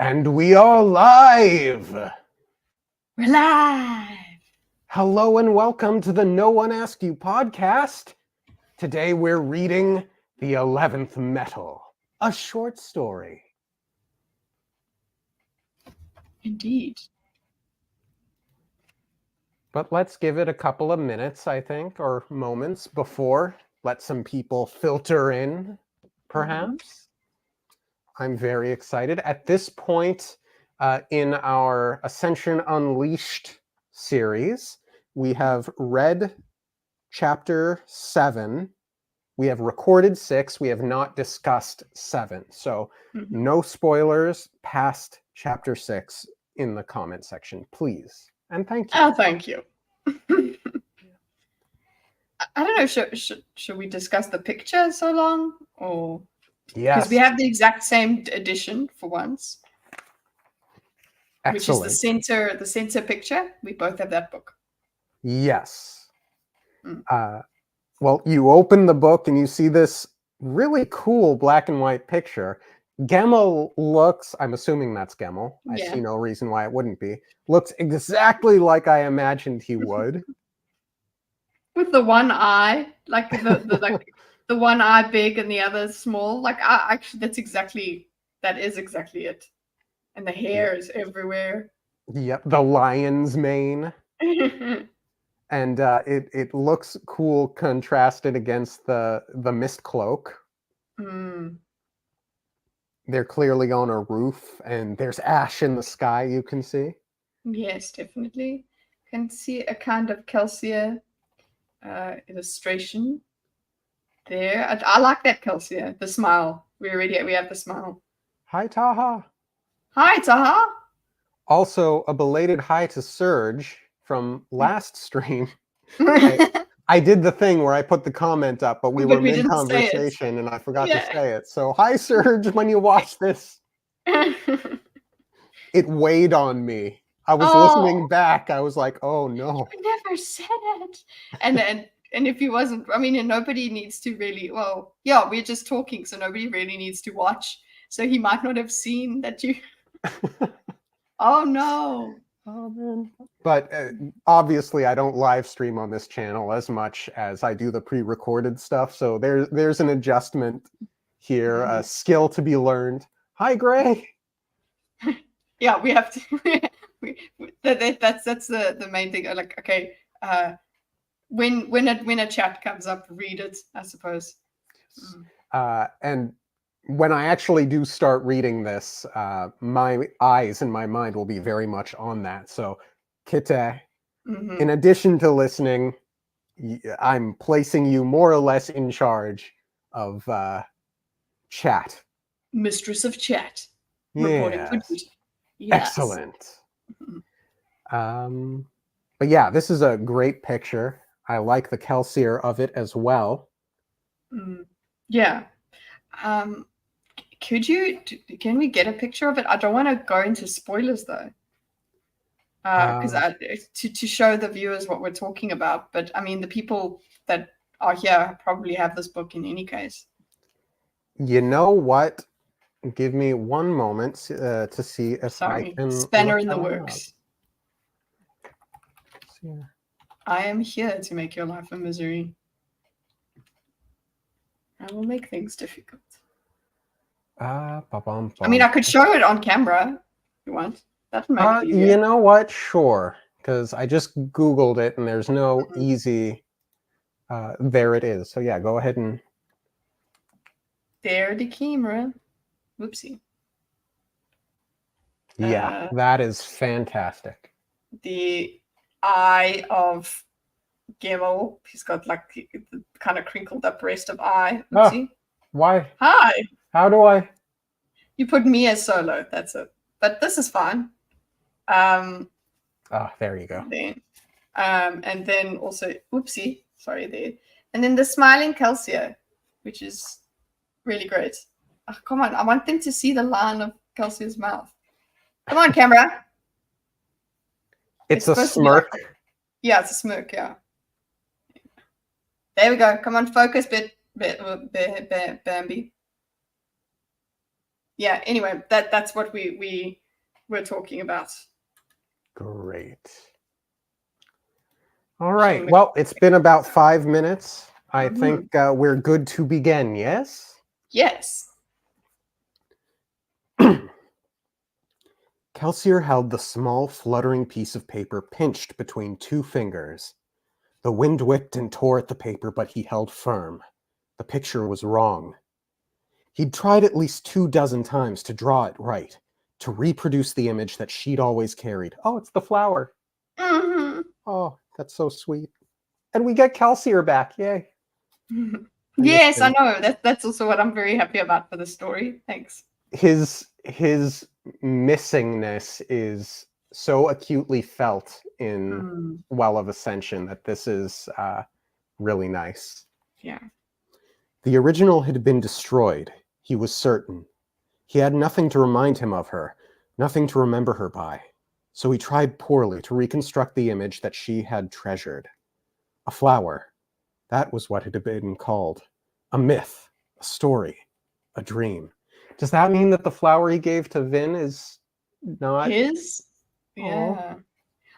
And we are live! We're live! Hello and welcome to the No One Asked You podcast. Today we're reading The 11th Metal, a short story. Indeed. But let's give it a couple of minutes, I think, or moments before. Let some people filter in, perhaps. I'm very excited. At this point in our Ascension Unleashed series, we have read Chapter 7. We have recorded 6. We have not discussed 7. So no spoilers past Chapter 6 in the comment section, please. And thank you. Oh, thank you. I don't know, should we discuss the picture so long? Or Yes. because we have the exact same edition for once. Excellent. Which is the center picture. We both have that book. Yes. Well, you open the book and you see this really cool black and white picture. Gaml looks, I'm assuming that's Gaml. I see no reason why it wouldn't be. Looks exactly like I imagined he would. With the one eye, like the one eye big and the other small. Like actually that is exactly it. And the hair is everywhere. Yep, the lion's mane. And it looks cool contrasted against the mist cloak. They're clearly on a roof, and there's ash in the sky you can see. Yes, definitely. Can see a kind of Kelsier illustration there. I like that Kelsier. The smile. We have the smile. Hi, Taha. Hi, Taha. Also, a belated hi to Serge from last stream. I did the thing where I put the comment up, but we were mid-conversation and I forgot to say it. So, hi, Serge, when you watch this. It weighed on me. I was listening back. I was like, oh, no. You never said it. And if he wasn't, I mean, and nobody needs to really, well, yeah, we're just talking, so nobody really needs to watch. So he might not have seen that you... Oh, no. Oh, man. But obviously, I don't live stream on this channel as much as I do the pre-recorded stuff. So there's an adjustment here, a skill to be learned. Hi, Gray. Yeah, we have to. That's the main thing. Like, okay, when a chat comes up, read it, I suppose. And when I actually do start reading this, my eyes and my mind will be very much on that. So, Kite, in addition to listening, I'm placing you more or less in charge of chat. Mistress of chat. Yes. Excellent. But yeah, this is a great picture. I like the Kelsier of it as well. Yeah. Can we get a picture of it? I don't want to go into spoilers though. Because to show the viewers what we're talking about. But I mean, the people that are here probably have this book in any case. You know what? Give me one moment to see if I can... Spanner in the works. I am here to make your life a misery. I will make things difficult. I mean, I could show it on camera if you want. That would make it easier. You know what? Sure. Because I just Googled it and there's no easy... there it is. So yeah, go ahead and... There the camera. Whoopsie. Yeah, that is fantastic. The eye of Gaml. He's got like the kind of crinkled up rest of eye. Whoopsie. Why? Hi. How do I? You put me as solo. That's it. But this is fine. There you go. Then, and then also, whoopsie, sorry there. And then the smiling Kelsier, which is really great. Oh, come on, I want them to see the line of Kelsier's mouth. Come on, camera. It's a smirk. Yeah, it's a smirk, yeah. There we go. Come on, focus, Bambi. yeah, anyway, that's what we were talking about. Great. All right. Well, it's been about 5 minutes. I think we're good to begin, yes? Yes. Kelsier held the small, fluttering piece of paper pinched between 2 fingers. The wind whipped and tore at the paper, but he held firm. The picture was wrong. He'd tried at least 24 times to draw it right, to reproduce the image that she'd always carried. Oh, it's the flower. Oh, that's so sweet. And we get Kelsier back, yay. Yes, I know. That's also what I'm very happy about for the story. Thanks. His missingness is so acutely felt in Well of Ascension that this is really nice. Yeah. The original had been destroyed, he was certain. He had nothing to remind him of her, nothing to remember her by. So he tried poorly to reconstruct the image that she had treasured. A flower. That was what it had been called. A myth, a story, a dream. Does that mean that the flower he gave to Vin is not his? Yeah.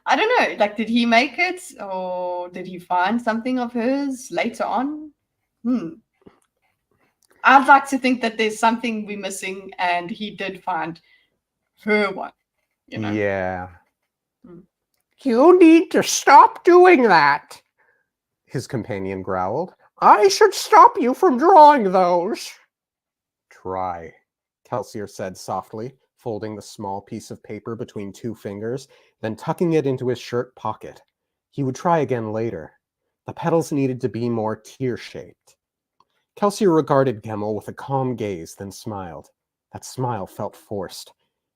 I don't know. Like, did he make it, or did he find something of hers later on? I'd like to think that there's something we're missing, and he did find her one. You know? Yeah. You need to stop doing that, his companion growled. I should stop you from drawing those. Try, Kelsier said softly, folding the small piece of paper between 2 fingers, then tucking it into his shirt pocket. He would try again later. The petals needed to be more tear-shaped. Kelsier regarded Gaml with a calm gaze, then smiled. That smile felt forced.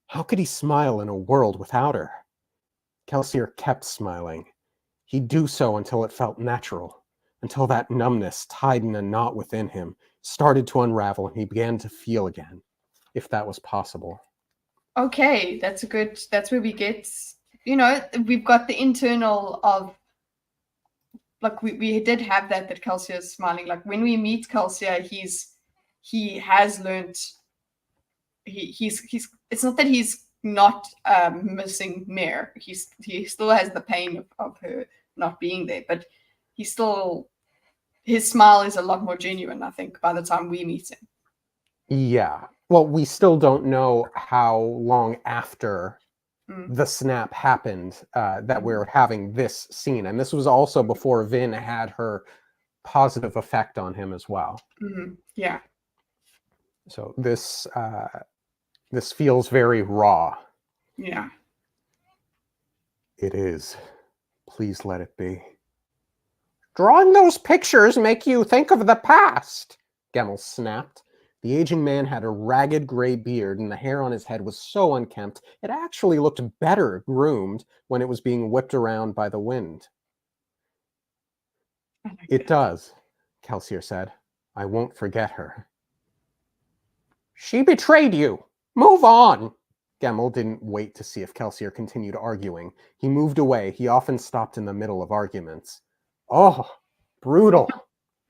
How could he smile in a world without her? Kelsier kept smiling. He'd do so until it felt natural, until that numbness tied in a knot within him started to unravel and he began to feel again, if that was possible. Okay, that's where we get, we've got the internal of, like, we did have that Kelsier is smiling. Like, when we meet Kelsier, he has learned, he's it's not that he's not missing Mare. He still has the pain of her not being there, but his smile is a lot more genuine, I think, by the time we meet him. Yeah. Well, we still don't know how long after the snap happened that we're having this scene. And this was also before Vin had her positive effect on him as well. Yeah. So this feels very raw. Yeah. It is. Please let it be. Drawing those pictures make you think of the past, Gaml snapped. The aging man had a ragged gray beard, and the hair on his head was so unkempt, it actually looked better groomed when it was being whipped around by the wind. It does, Kelsier said. I won't forget her. She betrayed you! Move on! Gaml didn't wait to see if Kelsier continued arguing. He moved away. He often stopped in the middle of arguments. Oh, brutal.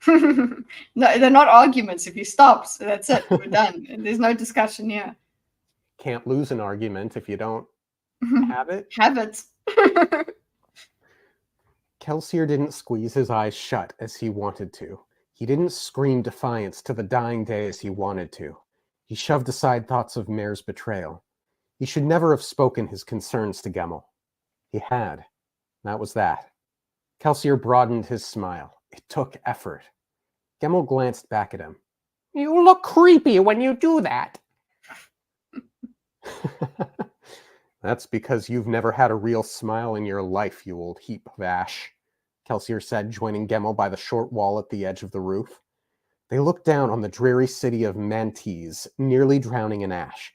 No, they're not arguments. If he stops, that's it. We're done. There's no discussion here. Can't lose an argument if you don't have it. Have it. Kelsier didn't squeeze his eyes shut as he wanted to. He didn't scream defiance to the dying day as he wanted to. He shoved aside thoughts of Mare's betrayal. He should never have spoken his concerns to Gaml. He had. That was that. Kelsier broadened his smile. It took effort. Gaml glanced back at him. You look creepy when you do that. That's because you've never had a real smile in your life, you old heap of ash, Kelsier said, joining Gaml by the short wall at the edge of the roof. They looked down on the dreary city of Mantes, nearly drowning in ash.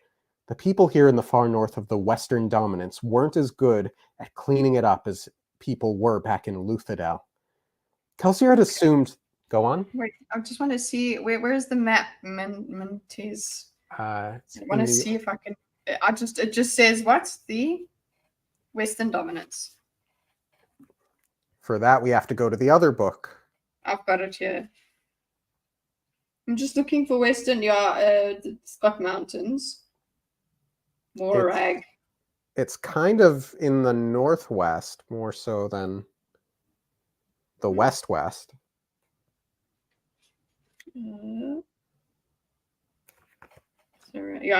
The people here in the far north of the Western Dominance weren't as good at cleaning it up as people were back in Luthadel. Kelsier had assumed... Go on. Wait, I just want to see, where's the map? Mantes. I want to see if I can... It just says, what's the Western Dominance? For that, we have to go to the other book. I've got it here. I'm just looking for Western. Yeah, it's got mountains. Morag. It's kind of in the northwest more so than the west-west. Yeah,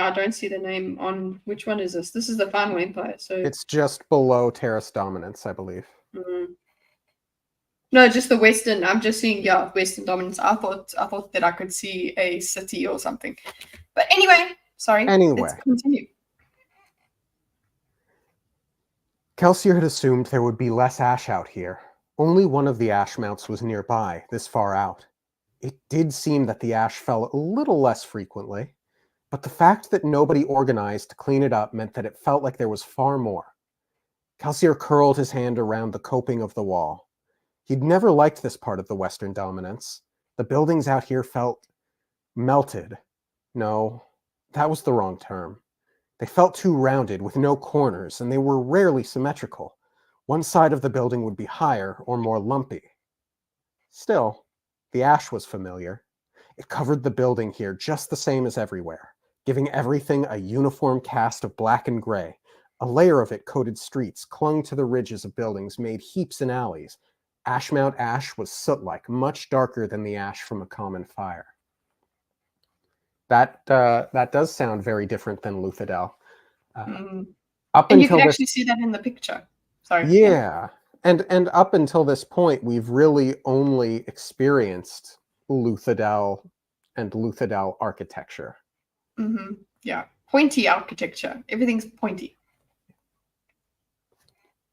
I don't see the name on which one is this. This is the Final Empire. So it's just below Terrace Dominance, I believe. No, just the Western. I'm just seeing Western Dominance. I thought that I could see a city or something. But anyway, sorry. Anyway, let's continue. Kelsier had assumed there would be less ash out here. Only one of the ash mounts was nearby, this far out. It did seem that the ash fell a little less frequently, but the fact that nobody organized to clean it up meant that it felt like there was far more. Kelsier curled his hand around the coping of the wall. He'd never liked this part of the Western Dominance. The buildings out here felt melted. No, that was the wrong term. They felt too rounded, with no corners, and they were rarely symmetrical. One side of the building would be higher or more lumpy. Still, the ash was familiar. It covered the building here just the same as everywhere, giving everything a uniform cast of black and gray. A layer of it coated streets, clung to the ridges of buildings, made heaps in alleys. Ashmount ash was soot-like, much darker than the ash from a common fire. That does sound very different than Luthadel. And you can actually see that in the picture. Sorry. Yeah. And up until this point, we've really only experienced Luthadel and Luthadel architecture. Yeah. Pointy architecture. Everything's pointy.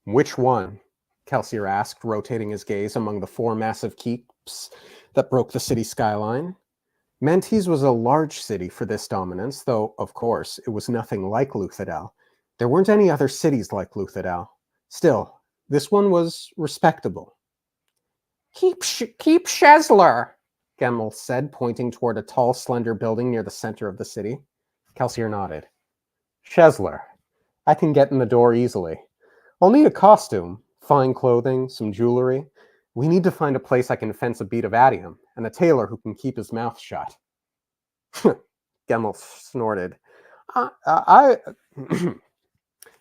Which one? Kelsier asked, rotating his gaze among the four massive keeps that broke the city skyline. Mantes was a large city for this dominance, though, of course, it was nothing like Luthadel. There weren't any other cities like Luthadel. Still, this one was respectable. Keep Shezler, Gaml said, pointing toward a tall, slender building near the center of the city. Kelsier nodded. Shezler. I can get in the door easily. I'll need a costume, fine clothing, some jewelry. We need to find a place I can fence a bead of adium, and a tailor who can keep his mouth shut. Gaml snorted.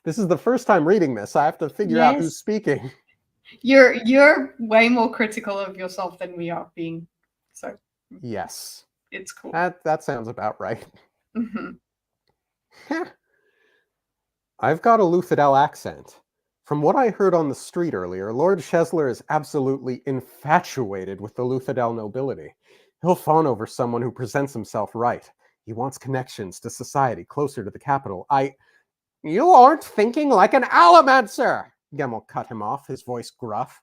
This is the first time reading this. I have to figure out who's speaking. You're way more critical of yourself than we are being. So yes, it's cool. That sounds about right. I've got a Luthadel accent. From what I heard on the street earlier, Lord Shezler is absolutely infatuated with the Luthadel nobility. He'll fawn over someone who presents himself right. He wants connections to society closer to the capital. You aren't thinking like an Alomancer! Gaml cut him off, his voice gruff.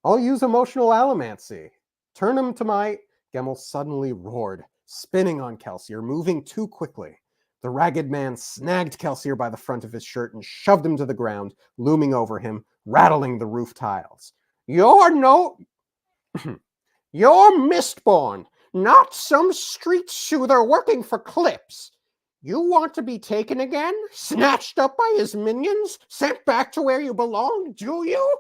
I'll use emotional Alomancy. Turn him to my... Gaml suddenly roared, spinning on Kelsier, moving too quickly. The ragged man snagged Kelsier by the front of his shirt and shoved him to the ground, looming over him, rattling the roof tiles. You're Mistborn, not some street soother working for clips. You want to be taken again? Snatched up by his minions? Sent back to where you belong, do you?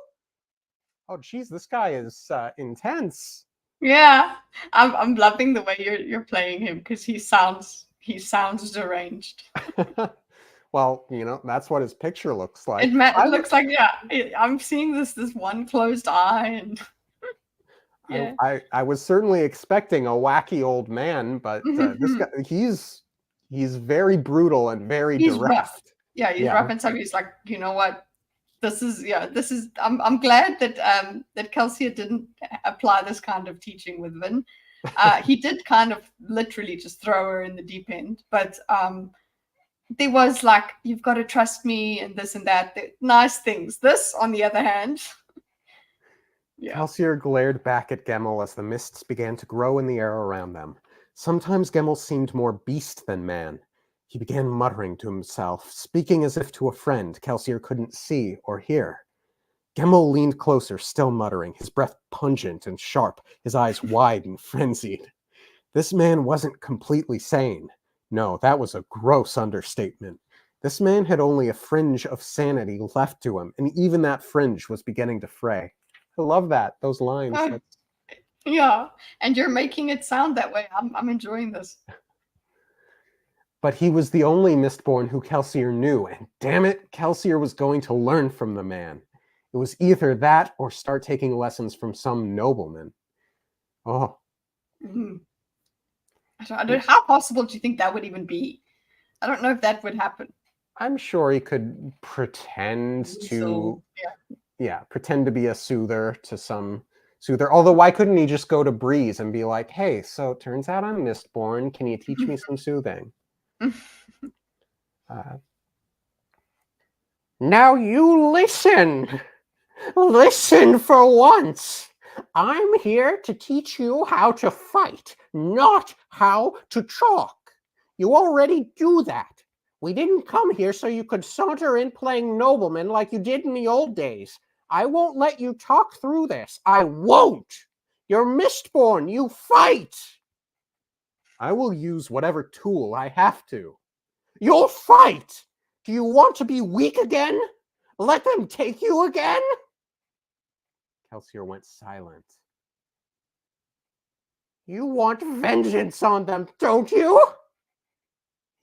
Oh, geez, this guy is intense. Yeah, I'm loving the way you're playing him because he sounds deranged. Well, that's what his picture looks like. It looks like, I'm seeing this one closed eye, and yeah. I was certainly expecting a wacky old man, but this guy, he's very brutal and very direct. Rough. Yeah, he's rough, and so he's like, you know what? This is. I'm glad that that Kelsier didn't apply this kind of teaching with Vin. He did kind of literally just throw her in the deep end, but there was like, you've got to trust me and this and that. Nice things. This, on the other hand. Kelsier glared back at Gaml as the mists began to grow in the air around them. Sometimes Gaml seemed more beast than man. He began muttering to himself, speaking as if to a friend Kelsier couldn't see or hear. Gaml leaned closer, still muttering, his breath pungent and sharp, his eyes wide and frenzied. This man wasn't completely sane. No, that was a gross understatement. This man had only a fringe of sanity left to him, and even that fringe was beginning to fray. I love that, those lines. Yeah, and you're making it sound that way. I'm enjoying this. But he was the only Mistborn who Kelsier knew, and damn it, Kelsier was going to learn from the man. It was either that or start taking lessons from some nobleman. Oh. Mm. How possible do you think that would even be? I don't know if that would happen. I'm sure he could pretend to... pretend to be a soother to some soother. Although, why couldn't he just go to Breeze and be like, hey, so it turns out I'm Mistborn. Can you teach me some soothing? Now you listen. Listen for once. I'm here to teach you how to fight, not how to talk. You already do that. We didn't come here so you could saunter in playing nobleman like you did in the old days. I won't let you talk through this. I won't. You're Mistborn. You fight. I will use whatever tool I have to. You'll fight. Do you want to be weak again? Let them take you again? Kelsier went silent. You want vengeance on them, don't you?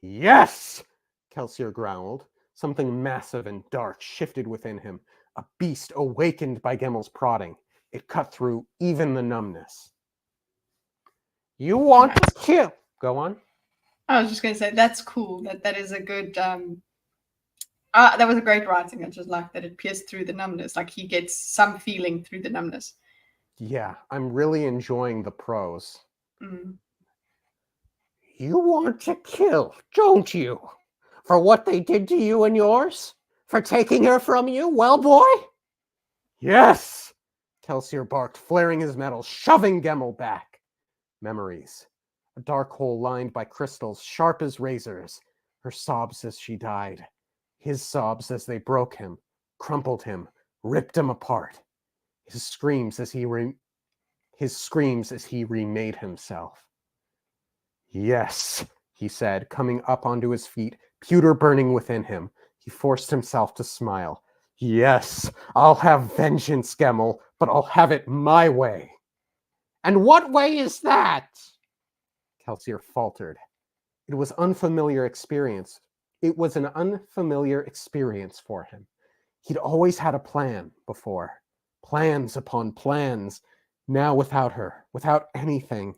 Yes, Kelsier growled. Something massive and dark shifted within him, a beast awakened by Gaml's prodding. It cut through even the numbness. You want to kill? Go on. I was just going to say, that's cool. That is a good... that was a great writing. I just like that it pierced through the numbness. Like he gets some feeling through the numbness. Yeah, I'm really enjoying the prose. Mm. You want to kill, don't you? For what they did to you and yours? For taking her from you, well boy? Yes! Kelsier barked, flaring his metal, shoving Gaml back. Memories. A dark hole lined by crystals, sharp as razors. Her sobs as she died. His sobs as they broke him, crumpled him, ripped him apart. His screams as he remade himself. Yes, he said, coming up onto his feet, pewter burning within him. He forced himself to smile. Yes, I'll have vengeance, Gaml, but I'll have it my way. And what way is that? Kelsier faltered. It was unfamiliar experience. It was an unfamiliar experience for him. He'd always had a plan before. Plans upon plans. Now without her, without anything.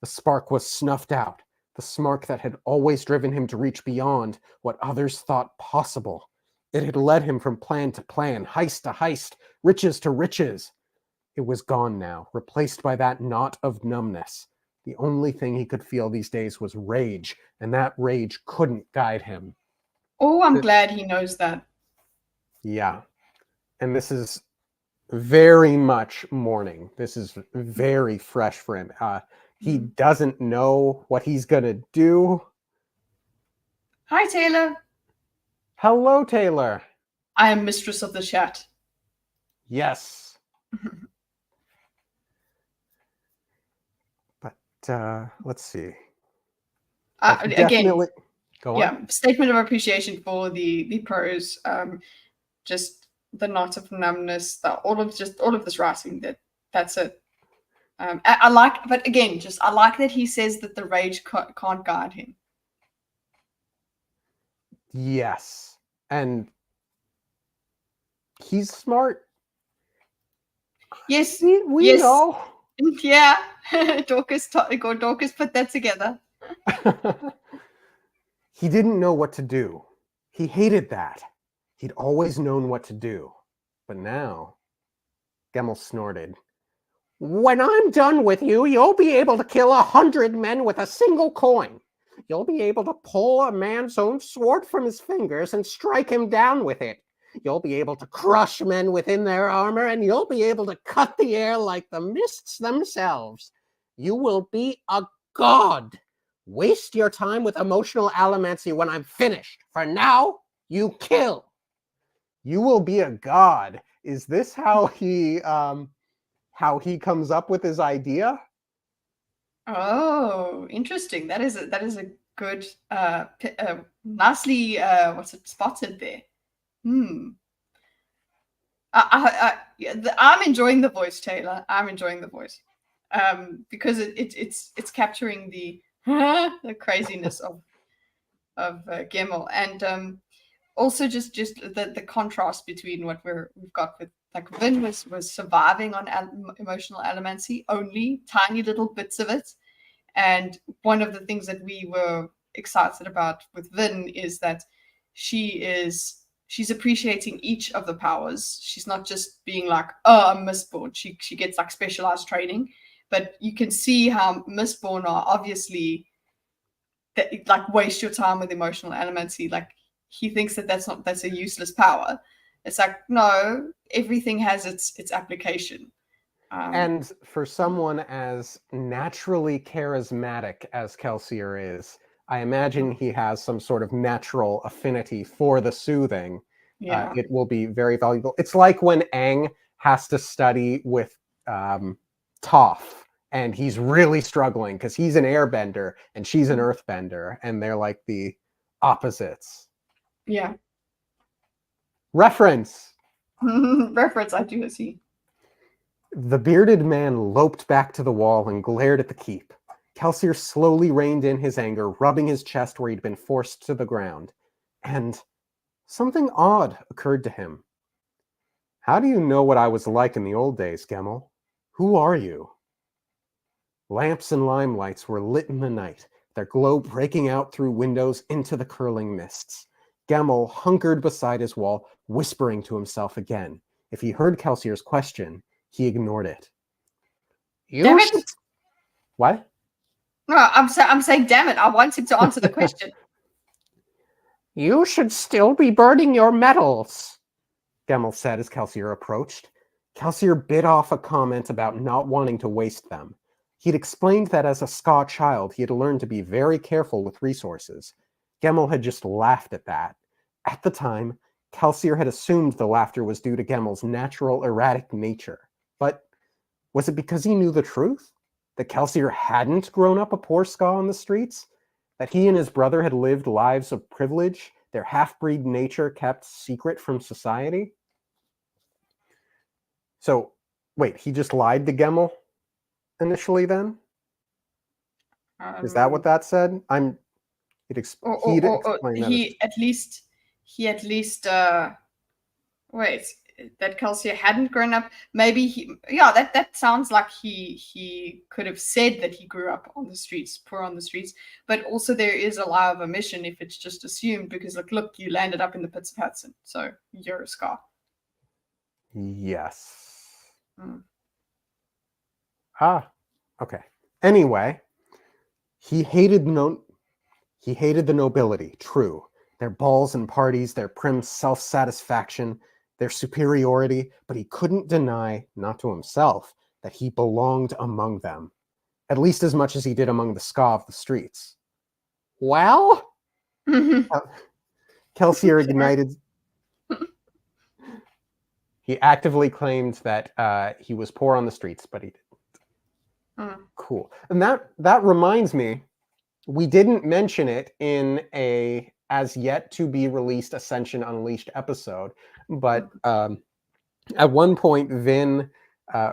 The spark was snuffed out. The spark that had always driven him to reach beyond what others thought possible. It had led him from plan to plan, heist to heist, riches to riches. It was gone now, replaced by that knot of numbness. The only thing he could feel these days was rage, and that rage couldn't guide him. Oh, I'm glad he knows that. Yeah. And this is very much morning. This is very fresh for him. He doesn't know what he's going to do. Hi, Taylor. Hello, Taylor. I am mistress of the chat. Yes. But let's see. Again, go on. Yeah, statement of appreciation for the prose. Just the knot of numbness, all of this writing. That's it. I like, but again, I like that he says that the rage can't guide him. Yes, and he's smart. Yes, we yes. know. Yeah, Dorkus put that together. He didn't know what to do. He hated that. He'd always known what to do. But now, Gaml snorted. When I'm done with you, you'll be able to kill 100 men with a single coin. You'll be able to pull a man's own sword from his fingers and strike him down with it. You'll be able to crush men within their armor, and you'll be able to cut the air like the mists themselves. You will be a god. Waste your time with emotional Alomancy when I'm finished. For now, you kill. You will be a god. Is this how he comes up with his idea? Oh, interesting. That is a good, nicely spotted there. I'm enjoying the voice, Taylor. I'm enjoying the voice. because it's capturing the the craziness of Gaml, and also just the contrast between what we've got with, like, Vin was surviving on emotional alomancy, only tiny little bits of it. And one of the things that we were excited about with Vin is that she's appreciating each of the powers. She's not just being like, oh, I'm Mistborn. She gets like specialized training, but you can see how Mistborn are obviously that, like, waste your time with emotional alomancy. Like, he thinks that's a useless power. It's like, no, everything has its application. And for someone as naturally charismatic as Kelsier is, I imagine he has some sort of natural affinity for the soothing. Yeah. It will be very valuable. It's like when Aang has to study with Toph, and he's really struggling because he's an airbender and she's an earthbender, and they're like the opposites. Yeah. Reference. Reference, I do see. The bearded man loped back to the wall and glared at the keep. Kelsier slowly reined in his anger, rubbing his chest where he'd been forced to the ground. And something odd occurred to him. How do you know what I was like in the old days, Gaml? Who are you? Lamps and limelights were lit in the night, their glow breaking out through windows into the curling mists. Gaml hunkered beside his wall, whispering to himself again. If he heard Kelsier's question, he ignored it. Damn it! What? No, I'm saying, damn it! I want him to answer the question. You should still be burning your metals, Gaml said as Kelsier approached. Kelsier bit off a comment about not wanting to waste them. He'd explained that as a Ska child, he had learned to be very careful with resources. Gaml had just laughed at that. At the time, Kelsier had assumed the laughter was due to Gaml's natural, erratic nature. But was it because he knew the truth? That Kelsier hadn't grown up a poor Ska on the streets? That he and his brother had lived lives of privilege, their half-breed nature kept secret from society? So, wait, he just lied to Gaml initially then? Is that what that said? He at least wait, that Kelsier hadn't grown up. Maybe that sounds like he could have said that he grew up on the streets, poor on the streets, but also there is a lie of omission if it's just assumed, because look, you landed up in the pits of Hudson, so you're a Ska. Yes. Okay. Anyway, he hated the nobility, true. Their balls and parties, their prim self-satisfaction, their superiority, but he couldn't deny, not to himself, that he belonged among them, at least as much as he did among the Ska of the streets. Well, Kelsier ignited. He actively claimed that he was poor on the streets, but he didn't. Cool. And that reminds me, we didn't mention it in a as yet to be released Ascension Unleashed episode, but at one point Vin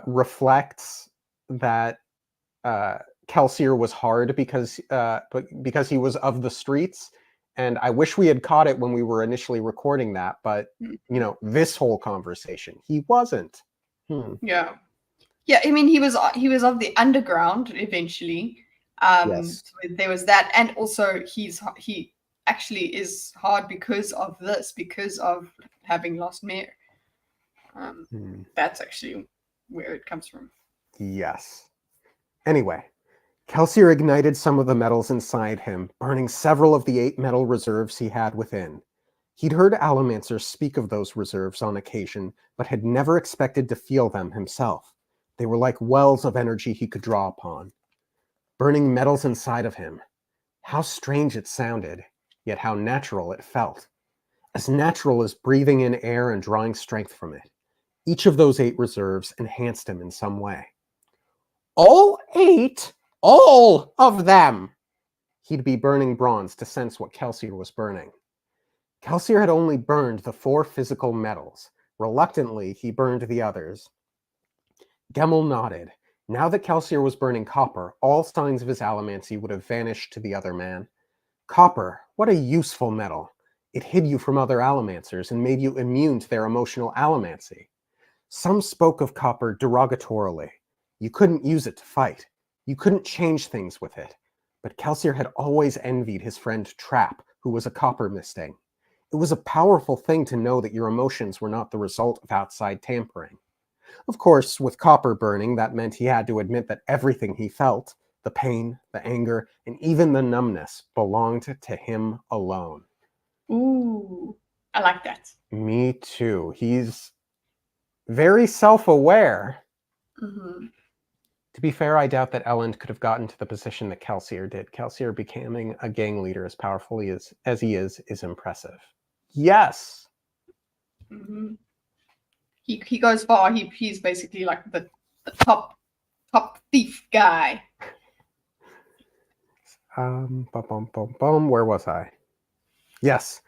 reflects that Kelsier was hard because he was of the streets, and I wish we had caught it when we were initially recording that, but this whole conversation he wasn't. Yeah, I mean, he was of the underground eventually. Yes. So there was that, and also he actually is hard because of having lost Mare. That's actually where it comes from. Yes. Anyway, Kelsier ignited some of the metals inside him, burning several of the 8 metal reserves he had within. He'd heard Alomancers speak of those reserves on occasion, but had never expected to feel them himself. They were like wells of energy he could draw upon. Burning metals inside of him. How strange it sounded, yet how natural it felt. As natural as breathing in air and drawing strength from it. Each of those 8 reserves enhanced him in some way. All 8? All of them! He'd be burning bronze to sense what Kelsier was burning. Kelsier had only burned the 4 physical metals. Reluctantly, he burned the others. Gaml nodded. Now that Kelsier was burning copper, all signs of his Alomancy would have vanished to the other man. Copper, what a useful metal. It hid you from other Alomancers and made you immune to their emotional Alomancy. Some spoke of copper derogatorily. You couldn't use it to fight. You couldn't change things with it. But Kelsier had always envied his friend Trap, who was a copper misting. It was a powerful thing to know that your emotions were not the result of outside tampering. Of course, with copper burning, that meant he had to admit that everything he felt, the pain, the anger, and even the numbness, belonged to him alone. Ooh, I like that. Me too. He's very self-aware. Mm-hmm. To be fair, I doubt that Elend could have gotten to the position that Kelsier did. Kelsier becoming a gang leader as powerfully as he is impressive. Yes! Mm-hmm. He goes far. He's basically like the top thief guy. Where was I? Yes.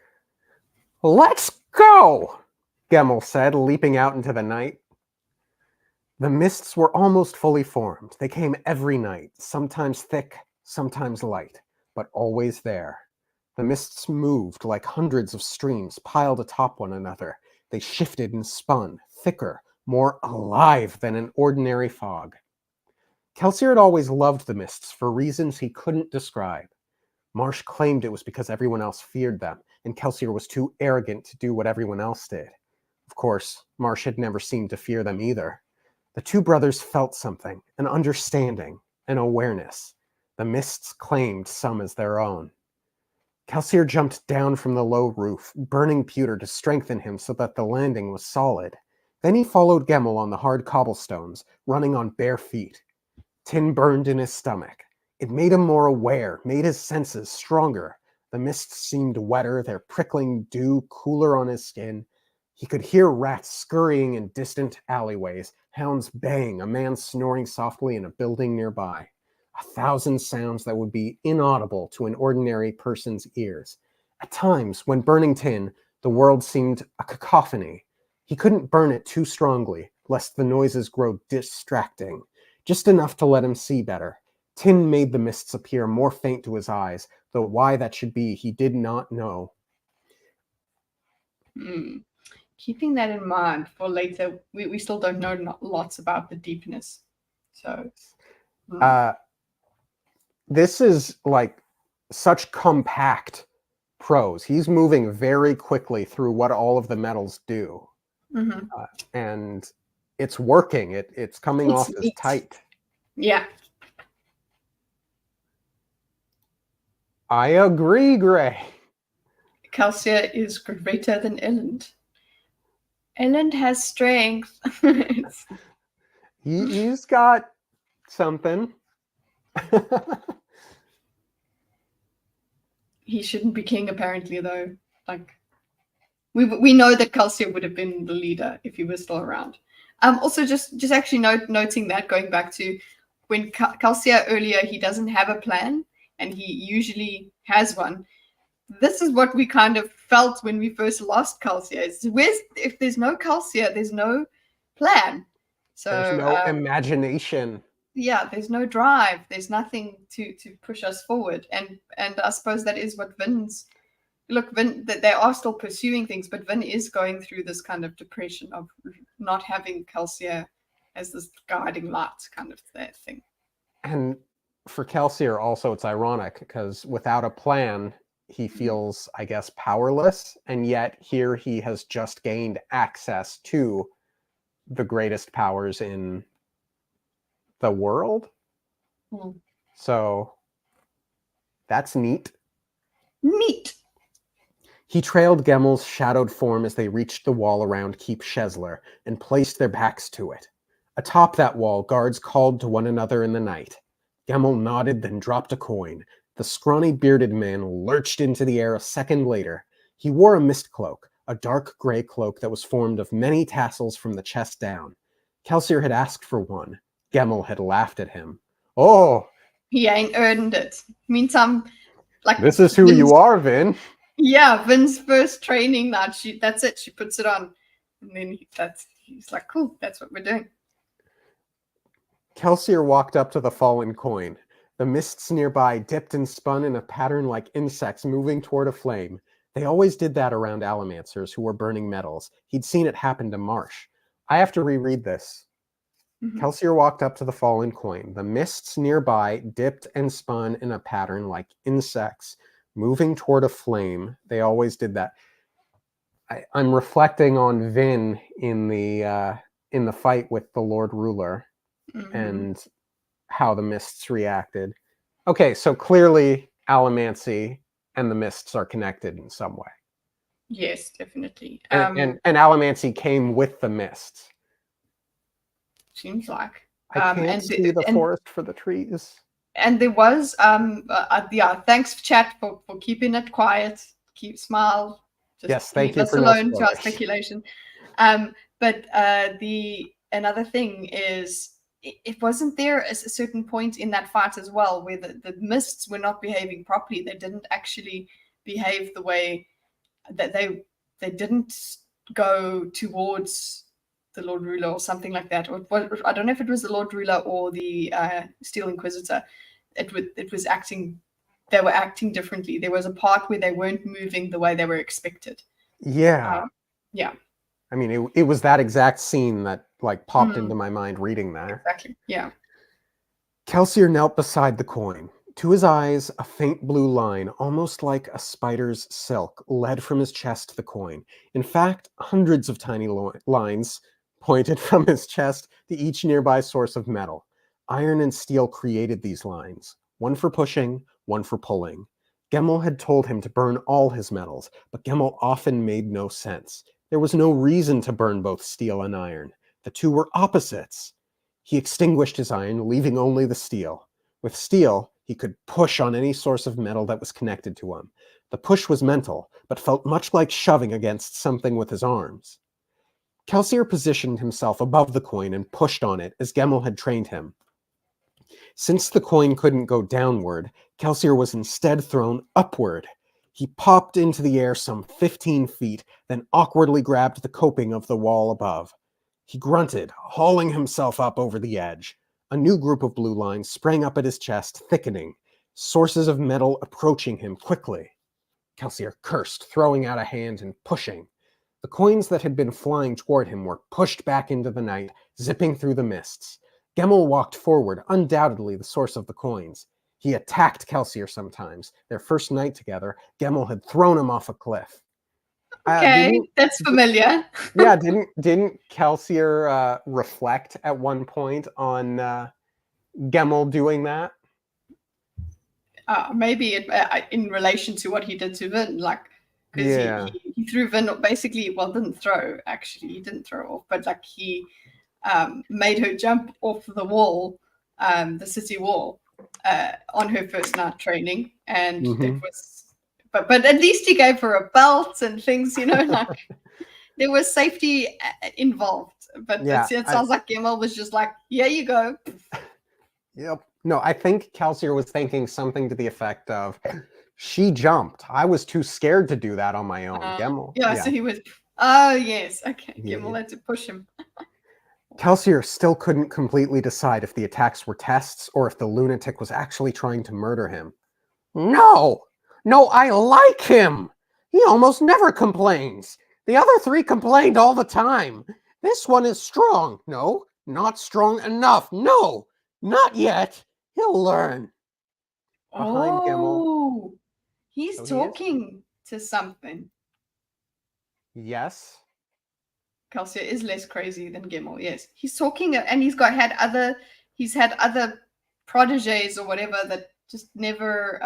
Let's go! Gaml said, leaping out into the night. The mists were almost fully formed. They came every night, sometimes thick, sometimes light, but always there. The mists moved like hundreds of streams piled atop one another. They shifted and spun, thicker, more alive than an ordinary fog. Kelsier had always loved the mists for reasons he couldn't describe. Marsh claimed it was because everyone else feared them, and Kelsier was too arrogant to do what everyone else did. Of course, Marsh had never seemed to fear them either. The two brothers felt something, an understanding, an awareness. The mists claimed some as their own. Kelsier jumped down from the low roof, burning pewter to strengthen him so that the landing was solid. Then he followed Gaml on the hard cobblestones, running on bare feet. Tin burned in his stomach. It made him more aware, made his senses stronger. The mists seemed wetter, their prickling dew cooler on his skin. He could hear rats scurrying in distant alleyways, hounds baying, a man snoring softly in a building nearby. 1,000 sounds that would be inaudible to an ordinary person's ears. At times, when burning tin, the world seemed a cacophony. He couldn't burn it too strongly, lest the noises grow distracting. Just enough to let him see better. Tin made the mists appear more faint to his eyes, though why that should be he did not know. Keeping that in mind for later, we still don't know lots about the deepness. So, this is like such compact prose. He's moving very quickly through what all of the metals do. Mm-hmm. And it's working. It's coming off as tight. Yeah. I agree, Gray. Kelsier is greater than Elend. Elend has strength. He's got something. He shouldn't be king, apparently, though. Like, we know that Kelsier would have been the leader if he was still around. Also, just actually noting that, going back to when Kelsier earlier, he doesn't have a plan, and he usually has one. This is what we kind of felt when we first lost Kelsier. If there's no Kelsier, there's no plan. So there's no imagination. Yeah, there's no drive. There's nothing to push us forward. And I suppose that is what Vin's... Look, Vin, they are still pursuing things, but Vin is going through this kind of depression of not having Kelsier as this guiding light kind of thing. And for Kelsier also, it's ironic because without a plan, he feels, I guess, powerless. And yet here he has just gained access to the greatest powers in the world. So that's neat. Neat. He trailed Gaml's shadowed form as they reached the wall around Keep Shezler and placed their backs to it. Atop that wall, guards called to one another in the night. Gaml nodded, then dropped a coin. The scrawny bearded man lurched into the air a second later. He wore a mist cloak, a dark gray cloak that was formed of many tassels from the chest down. Kelsier had asked for one. Gaml had laughed at him. Oh! He ain't earned it. Meantime, like... This is who you are, Vin. Yeah, Vin's first training, that's it. She puts it on. And then he's like, cool, that's what we're doing. Kelsier walked up to the fallen coin. The mists nearby dipped and spun in a pattern like insects moving toward a flame. They always did that around Alomancers who were burning metals. He'd seen it happen to Marsh. I have to reread this. Kelsier walked up to the fallen coin. The mists nearby dipped and spun in a pattern like insects moving toward a flame. They always did that. I'm reflecting on Vin in the fight with the Lord Ruler and how the mists reacted. Okay, so clearly Alomancy and the mists are connected in some way. Yes, definitely. And Alomancy came with the mists. Seems like. I can't see the forest for the trees. And there was, yeah, thanks chat for keeping it quiet. Keep smile. Just yes, thank you for alone to our speculation. But another thing is, it wasn't there a certain point in that fight as well where the mists were not behaving properly. They didn't actually behave the way that they didn't go towards the Lord Ruler or something like that. Or I don't know if it was the Lord Ruler or the Steel Inquisitor. It was acting. They were acting differently. There was a part where they weren't moving the way they were expected. Yeah. Yeah. I mean, it was that exact scene that like popped into my mind reading that. Exactly. Yeah. Kelsier knelt beside the coin. To his eyes, a faint blue line, almost like a spider's silk, led from his chest to the coin. In fact, hundreds of tiny lines pointed from his chest to each nearby source of metal. Iron and steel created these lines, one for pushing, one for pulling. Gaml had told him to burn all his metals, but Gaml often made no sense. There was no reason to burn both steel and iron. The two were opposites. He extinguished his iron, leaving only the steel. With steel, he could push on any source of metal that was connected to him. The push was mental, but felt much like shoving against something with his arms. Kelsier positioned himself above the coin and pushed on it as Gaml had trained him. Since the coin couldn't go downward, Kelsier was instead thrown upward. He popped into the air some 15 feet, then awkwardly grabbed the coping of the wall above. He grunted, hauling himself up over the edge. A new group of blue lines sprang up at his chest, thickening, sources of metal approaching him quickly. Kelsier cursed, throwing out a hand and pushing. The coins that had been flying toward him were pushed back into the night, zipping through the mists. Gaml walked forward, undoubtedly the source of the coins. He attacked Kelsier sometimes. Their first night together, Gaml had thrown him off a cliff. Okay, that's familiar. Yeah, didn't Kelsier reflect at one point on Gaml doing that? Maybe in relation to what he did to Vin, like, because he threw Vin, basically, well, didn't throw, actually, he didn't throw off, but like he made her jump off the wall, the city wall, on her first night training, and it was, but at least he gave her a belt and things, you know, like there was safety involved. But it sounds like Gaml was just like, here you go. Yep. No, I think Kelsier was thinking something to the effect of, she jumped. I was too scared to do that on my own. Gaml. Yeah, so he was, oh, yes. Okay, Gaml had to push him. Kelsier still couldn't completely decide if the attacks were tests or if the lunatic was actually trying to murder him. No, I like him. He almost never complains. The other three complained all the time. This one is strong. No, not strong enough. No, not yet. He'll learn. Behind Gaml. He's talking to something. Yes. Kelsier is less crazy than Gaml, yes. He's talking, and he's had other proteges or whatever that just never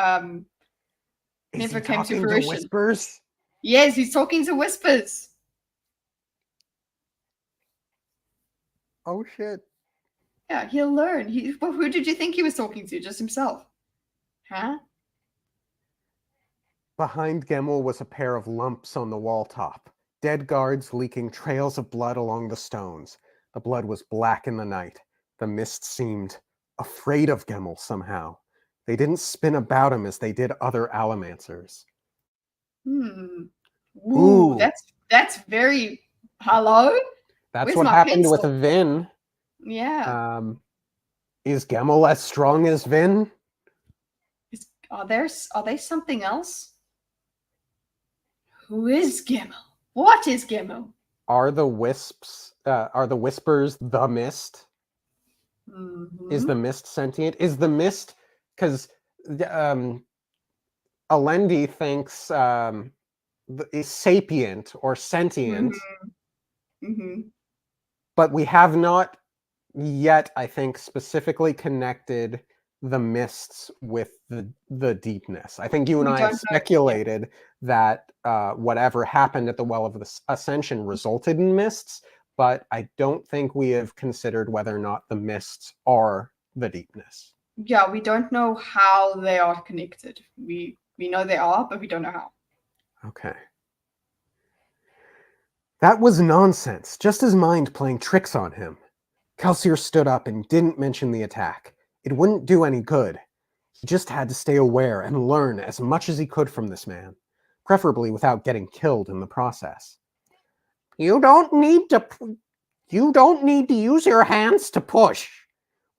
came to fruition. Whispers? Yes, he's talking to whispers. Oh shit. Yeah, he'll learn. Who did you think he was talking to? Just himself? Huh? Behind Gaml was a pair of lumps on the wall top. Dead guards leaking trails of blood along the stones. The blood was black in the night. The mist seemed afraid of Gaml somehow. They didn't spin about him as they did other Alomancers. Ooh, that's very... Hello? That's what happened with Vin. Yeah. Is Gaml as strong as Vin? Are they something else? Who is Gaml? What is Gaml? Are the Whispers the Mist? Mm-hmm. Is the Mist sentient? Is the Mist, because Alendi thinks is sapient or sentient, Mm-hmm. but we have not yet, I think, specifically connected the mists with the deepness. I think you and I have speculated that whatever happened at the Well of the Ascension resulted in mists, but I don't think we have considered whether or not the mists are the deepness. Yeah, we don't know how they are connected. We know they are, but we don't know how. Okay. That was nonsense, just his mind playing tricks on him. Kelsier stood up and didn't mention the attack. It wouldn't do any good. He just had to stay aware and learn as much as he could from this man, preferably without getting killed in the process. You don't need to use your hands to push.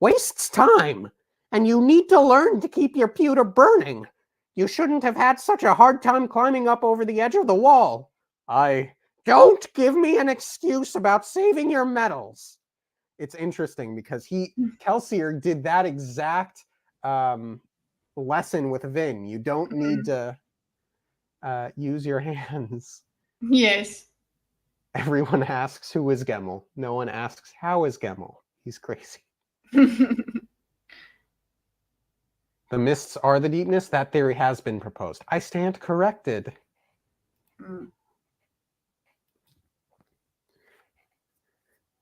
Wastes time, and you need to learn to keep your pewter burning. You shouldn't have had such a hard time climbing up over the edge of the wall. Don't give me an excuse about saving your metals. It's interesting because Kelsier did that exact lesson with Vin. You don't need to use your hands. Yes. Everyone asks, who is Gaml? No one asks, how is Gaml? He's crazy. The mists are the deepness. That theory has been proposed. I stand corrected.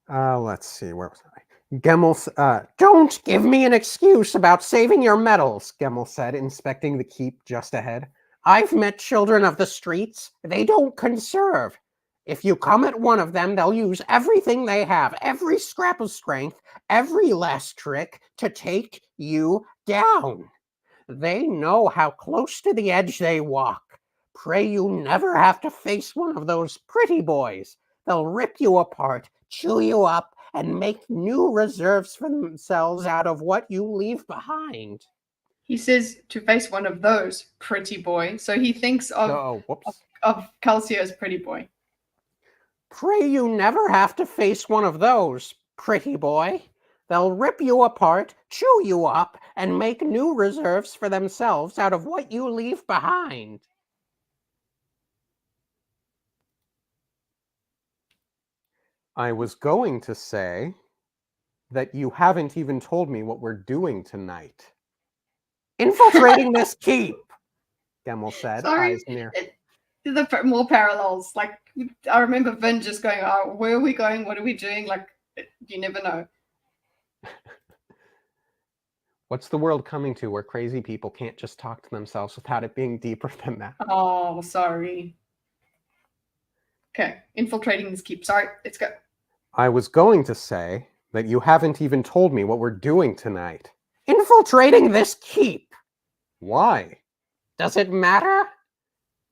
Let's see, where was I? Gaml, don't give me an excuse about saving your metals, Gaml said, inspecting the keep just ahead. I've met children of the streets. They don't conserve. If you come at one of them, they'll use everything they have, every scrap of strength, every last trick to take you down. They know how close to the edge they walk. Pray you never have to face one of those pretty boys. They'll rip you apart, chew you up, and make new reserves for themselves out of what you leave behind. He says to face one of those pretty boy. So he thinks of Kelsier as pretty boy. Pray you never have to face one of those, pretty boy. They'll rip you apart, chew you up, and make new reserves for themselves out of what you leave behind. I was going to say that you haven't even told me what we're doing tonight. Infiltrating this keep, Gaml said, eyes near. The more parallels. Like, I remember Vin just going, oh, where are we going? What are we doing? Like, you never know. What's the world coming to where crazy people can't just talk to themselves without it being deeper than that? Oh, sorry. Okay, infiltrating this keep. Sorry, let's go. I was going to say that you haven't even told me what we're doing tonight. Infiltrating this keep. Why? Does it matter?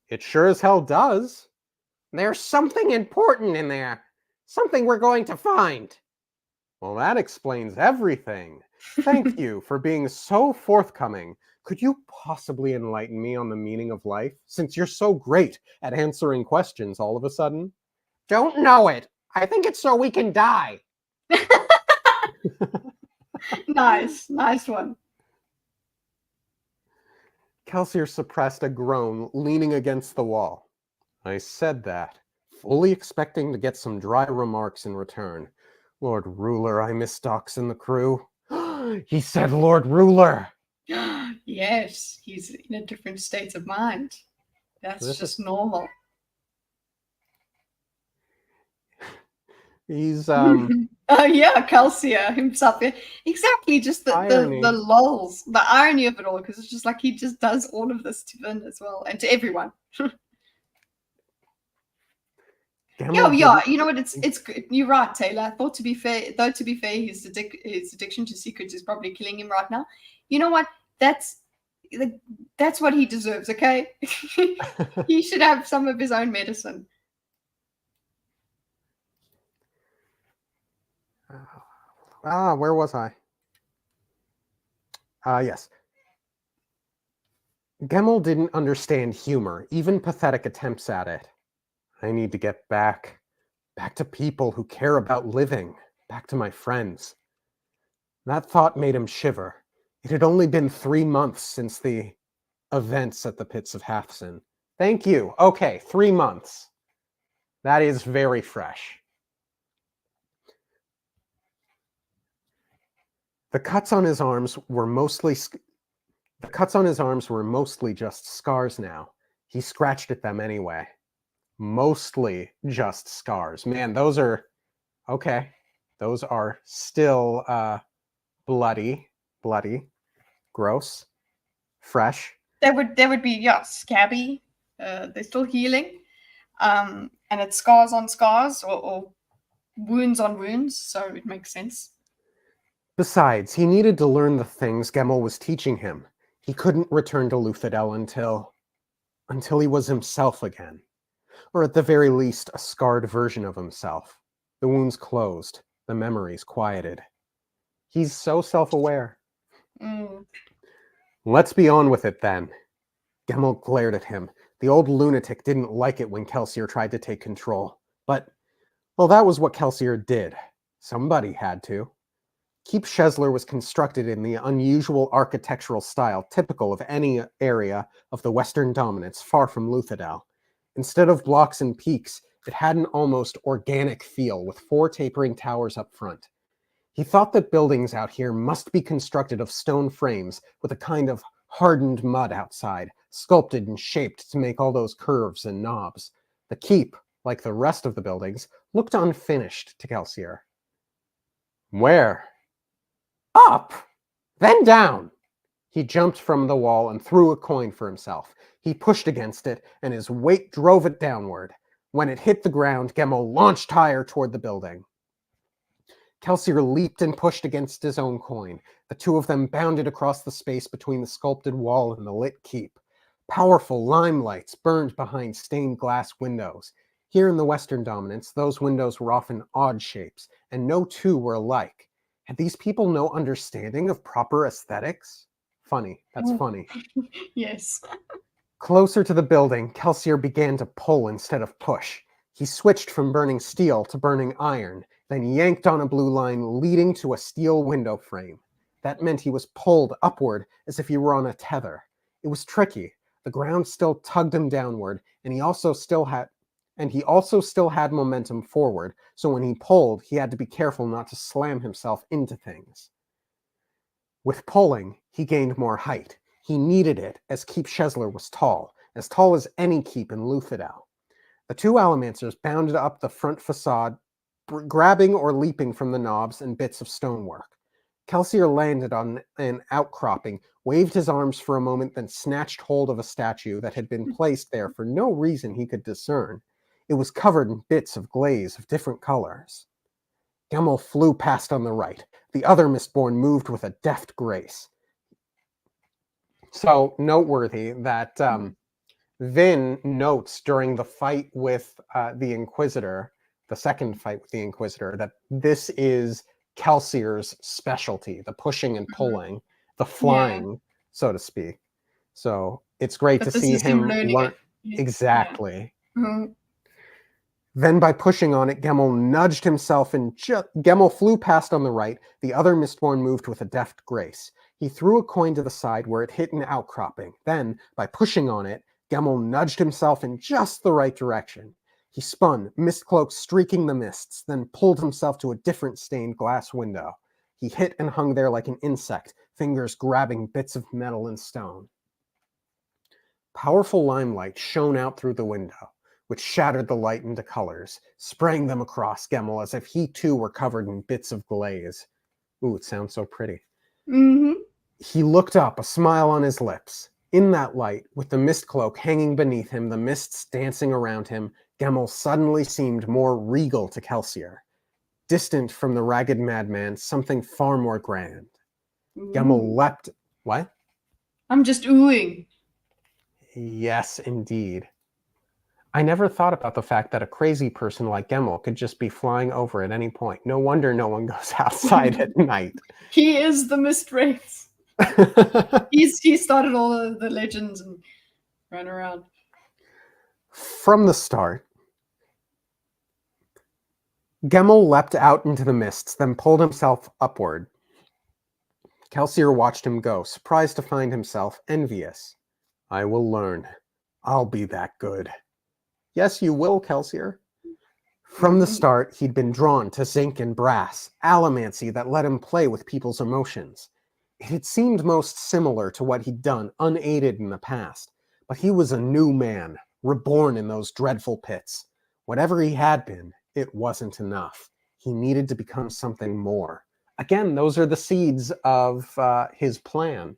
It sure as hell does. There's something important in there. Something we're going to find. Well, that explains everything. Thank you for being so forthcoming. Could you possibly enlighten me on the meaning of life, since you're so great at answering questions all of a sudden? Don't know it. I think it's so we can die. Nice one. Kelsier suppressed a groan, leaning against the wall. I said that, fully expecting to get some dry remarks in return. Lord Ruler, I miss Dox and the crew. He said Lord Ruler. Yes, he's in a different state of mind. That's just normal. He's oh yeah, Kelsier himself. Exactly, just the lulls, the irony of it all, because it's just like he just does all of this to Vin as well, and to everyone. Yeah, you know what? It's you're right, Taylor. I thought to be fair, his addiction to secrets is probably killing him right now. You know what? That's what he deserves. Okay, he should have some of his own medicine. Where was I? Yes. Gaml didn't understand humor, even pathetic attempts at it. I need to get back to people who care about living, back to my friends. That thought made him shiver. It had only been 3 months since the events at the Pits of Hathsin. Thank you. Okay, 3 months. That is very fresh. The cuts on his arms were mostly just scars now. He scratched at them anyway. Mostly just scars. Man, those are okay. Those are still bloody, gross, fresh. They would be scabby. They're still healing, and it's scars on scars or wounds on wounds. So it makes sense. Besides, he needed to learn the things Gaml was teaching him. He couldn't return to Luthadel until he was himself again. Or at the very least, a scarred version of himself. The wounds closed, the memories quieted. He's so self-aware. Let's be on with it then. Gaml glared at him. The old lunatic didn't like it when Kelsier tried to take control. But, well, that was what Kelsier did. Somebody had to. Keep Shezler was constructed in the unusual architectural style typical of any area of the Western Dominance far from Luthadel. Instead of blocks and peaks, it had an almost organic feel with 4 tapering towers up front. He thought that buildings out here must be constructed of stone frames with a kind of hardened mud outside, sculpted and shaped to make all those curves and knobs. The keep, like the rest of the buildings, looked unfinished to Kelsier. Where? Up! Then down! He jumped from the wall and threw a coin for himself. He pushed against it, and his weight drove it downward. When it hit the ground, Gaml launched higher toward the building. Kelsier leaped and pushed against his own coin. The two of them bounded across the space between the sculpted wall and the lit keep. Powerful lime lights burned behind stained glass windows. Here in the Western Dominance, those windows were often odd shapes, and no two were alike. Had these people no understanding of proper aesthetics? Funny. That's funny. Yes. Closer to the building, Kelsier began to pull instead of push. He switched from burning steel to burning iron, then yanked on a blue line leading to a steel window frame. That meant he was pulled upward as if he were on a tether. It was tricky. The ground still tugged him downward, and he also still had momentum forward, so when he pulled, he had to be careful not to slam himself into things. With pulling, he gained more height. He needed it, as Keep Shezler was tall as any keep in Luthadel. The two Alomancers bounded up the front facade, grabbing or leaping from the knobs and bits of stonework. Kelsier landed on an outcropping, waved his arms for a moment, then snatched hold of a statue that had been placed there for no reason he could discern. It was covered in bits of glaze of different colors. Gaml flew past on the right. The other Mistborn moved with a deft grace. So noteworthy that Vin notes during the fight with the Inquisitor, the second fight with the Inquisitor, that this is Kelsier's specialty, the pushing and pulling, the flying, so to speak. So it's great to see him learn. Exactly. Yeah. Then by pushing on it, Gaml nudged himself and Gaml flew past on the right. The other Mistborn moved with a deft grace. He threw a coin to the side where it hit an outcropping. Then, by pushing on it, Gaml nudged himself in just the right direction. He spun, Mistcloak streaking the mists, then pulled himself to a different stained glass window. He hit and hung there like an insect, fingers grabbing bits of metal and stone. Powerful limelight shone out through the window, which shattered the light into colors, spraying them across Gaml as if he too were covered in bits of glaze. Ooh, it sounds so pretty. He looked up, a smile on his lips. In that light, with the Mistcloak hanging beneath him, the mists dancing around him, Gaml suddenly seemed more regal to Kelsier. Distant from the ragged madman, something far more grand. Gaml leapt... What? I'm just oohing. Yes, indeed. I never thought about the fact that a crazy person like Gaml could just be flying over at any point. No wonder no one goes outside at night. He is the Mist Wraith. He started all the legends and ran around. From the start, Gaml leapt out into the mists, then pulled himself upward. Kelsier watched him go, surprised to find himself envious. I will learn. I'll be that good. Yes, you will, Kelsier. From the start, he'd been drawn to zinc and brass, Alomancy that let him play with people's emotions. It had seemed most similar to what he'd done unaided in the past, but he was a new man, reborn in those dreadful pits. Whatever he had been, it wasn't enough. He needed to become something more. Again, those are the seeds of his plan.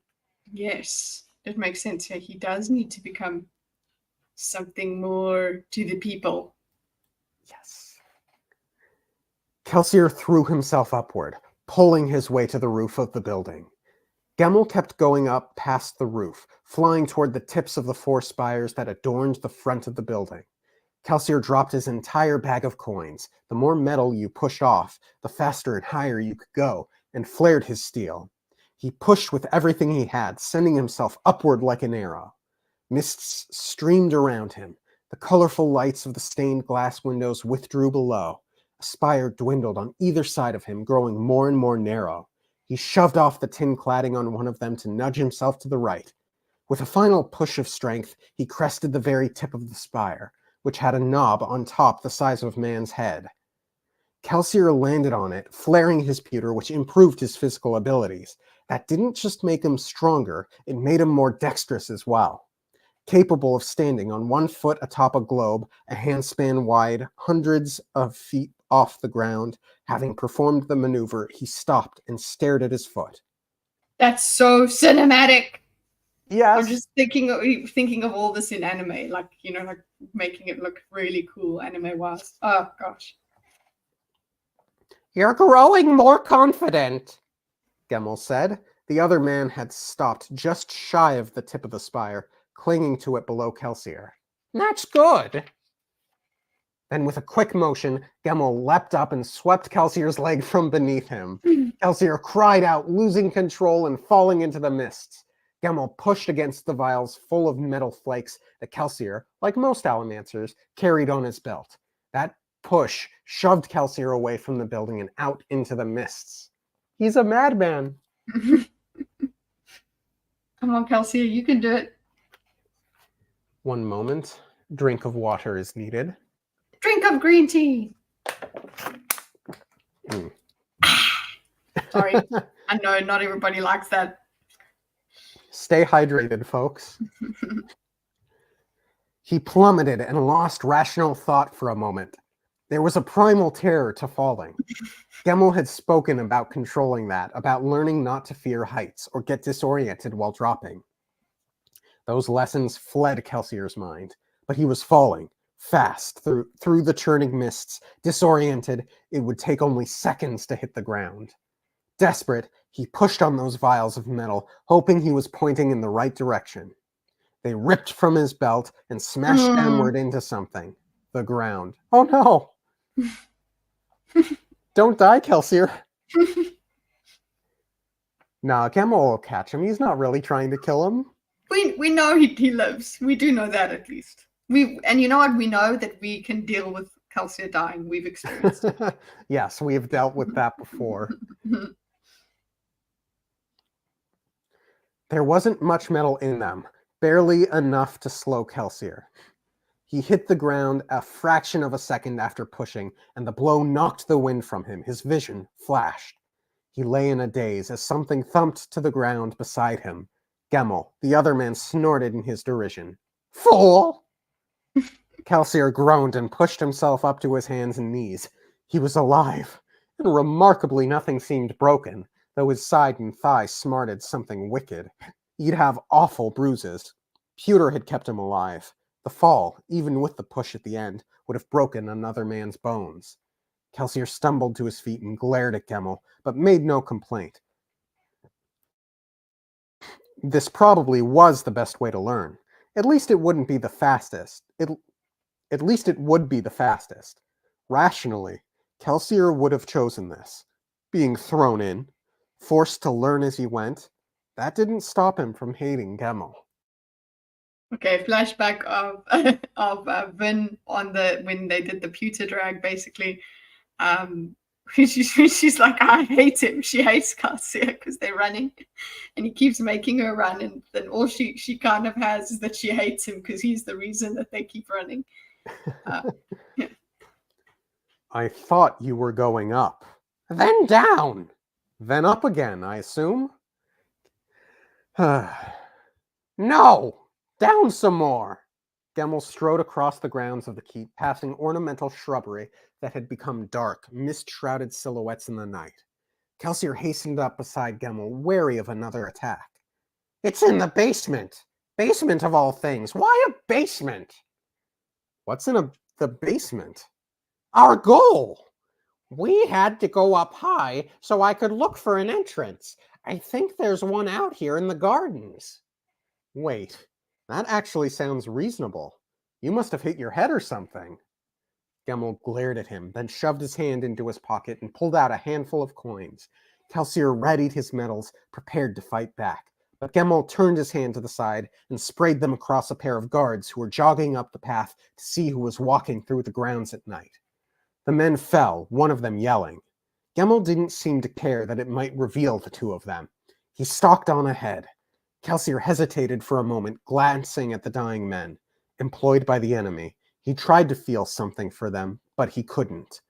Yes, it makes sense. Yeah, he does need to become something more to the people. Yes. Kelsier threw himself upward, pulling his way to the roof of the building. Gaml kept going up past the roof, flying toward the tips of the 4 spires that adorned the front of the building. Kelsier dropped his entire bag of coins. The more metal you pushed off, the faster and higher you could go, and flared his steel. He pushed with everything he had, sending himself upward like an arrow. Mists streamed around him. The colorful lights of the stained glass windows withdrew below. A spire dwindled on either side of him, growing more and more narrow. He shoved off the tin cladding on one of them to nudge himself to the right. With a final push of strength, he crested the very tip of the spire, which had a knob on top the size of a man's head. Kelsier landed on it, flaring his pewter, which improved his physical abilities. That didn't just make him stronger, it made him more dexterous as well. Capable of standing on 1 foot atop a globe, a handspan wide, hundreds of feet off the ground, having performed the maneuver, he stopped and stared at his foot. That's so cinematic. Yes. I'm just thinking of all this in anime, like, you know, like making it look really cool anime-wise. Oh, gosh. You're growing more confident, Gaml said. The other man had stopped just shy of the tip of the spire, clinging to it below Kelsier. That's good. Then with a quick motion, Gaml leapt up and swept Kelsier's leg from beneath him. Kelsier cried out, losing control and falling into the mists. Gaml pushed against the vials full of metal flakes that Kelsier, like most Alomancers, carried on his belt. That push shoved Kelsier away from the building and out into the mists. He's a madman. Come on, Kelsier, you can do it. One moment. Drink of water is needed. Drink of green tea. Sorry, I know not everybody likes that. Stay hydrated, folks. He plummeted and lost rational thought for a moment. There was a primal terror to falling. Gaml had spoken about controlling that, about learning not to fear heights or get disoriented while dropping. Those lessons fled Kelsier's mind, but he was falling, fast, through the churning mists. Disoriented, it would take only seconds to hit the ground. Desperate, he pushed on those vials of metal, hoping he was pointing in the right direction. They ripped from his belt and smashed downward into something. The ground. Oh no! Don't die, Kelsier. Nah, Gaml will catch him. He's not really trying to kill him. We know he lives. We do know that at least. And you know what? We know that we can deal with Kelsier dying. We've experienced it. Yes, we have dealt with that before. There wasn't much metal in them, barely enough to slow Kelsier. He hit the ground a fraction of a second after pushing, and the blow knocked the wind from him. His vision flashed. He lay in a daze as something thumped to the ground beside him. Gaml, the other man, snorted in his derision. Fool! Kelsier groaned and pushed himself up to his hands and knees. He was alive, and remarkably nothing seemed broken, though his side and thigh smarted something wicked. He'd have awful bruises. Pewter had kept him alive. The fall, even with the push at the end, would have broken another man's bones. Kelsier stumbled to his feet and glared at Gaml, but made no complaint. This probably was the best way to learn. At least it wouldn't be the fastest. At least it would be the fastest. Rationally, Kelsier would have chosen this. Being thrown in, forced to learn as he went, that didn't stop him from hating Gaml. Okay, flashback of Vin on when they did the pewter drag, basically. She's like, I hate him. She hates Kelsier because they're running, and he keeps making her run. And then all she kind of has is that she hates him because he's the reason that they keep running. Yeah. I thought you were going up, then down, then up again, I assume? No! Down some more! Gaml strode across the grounds of the keep, passing ornamental shrubbery that had become dark, mist-shrouded silhouettes in the night. Kelsier hastened up beside Gaml, wary of another attack. It's in the basement! Basement of all things! Why a basement? What's in the basement? Our goal! We had to go up high so I could look for an entrance. I think there's one out here in the gardens. Wait, that actually sounds reasonable. You must have hit your head or something. Gaml glared at him, then shoved his hand into his pocket and pulled out a handful of coins. Kelsier readied his metals, prepared to fight back. But Gaml turned his hand to the side and sprayed them across a pair of guards who were jogging up the path to see who was walking through the grounds at night. The men fell, one of them yelling. Gaml didn't seem to care that it might reveal the two of them. He stalked on ahead. Kelsier hesitated for a moment, glancing at the dying men. Employed by the enemy, he tried to feel something for them, but he couldn't.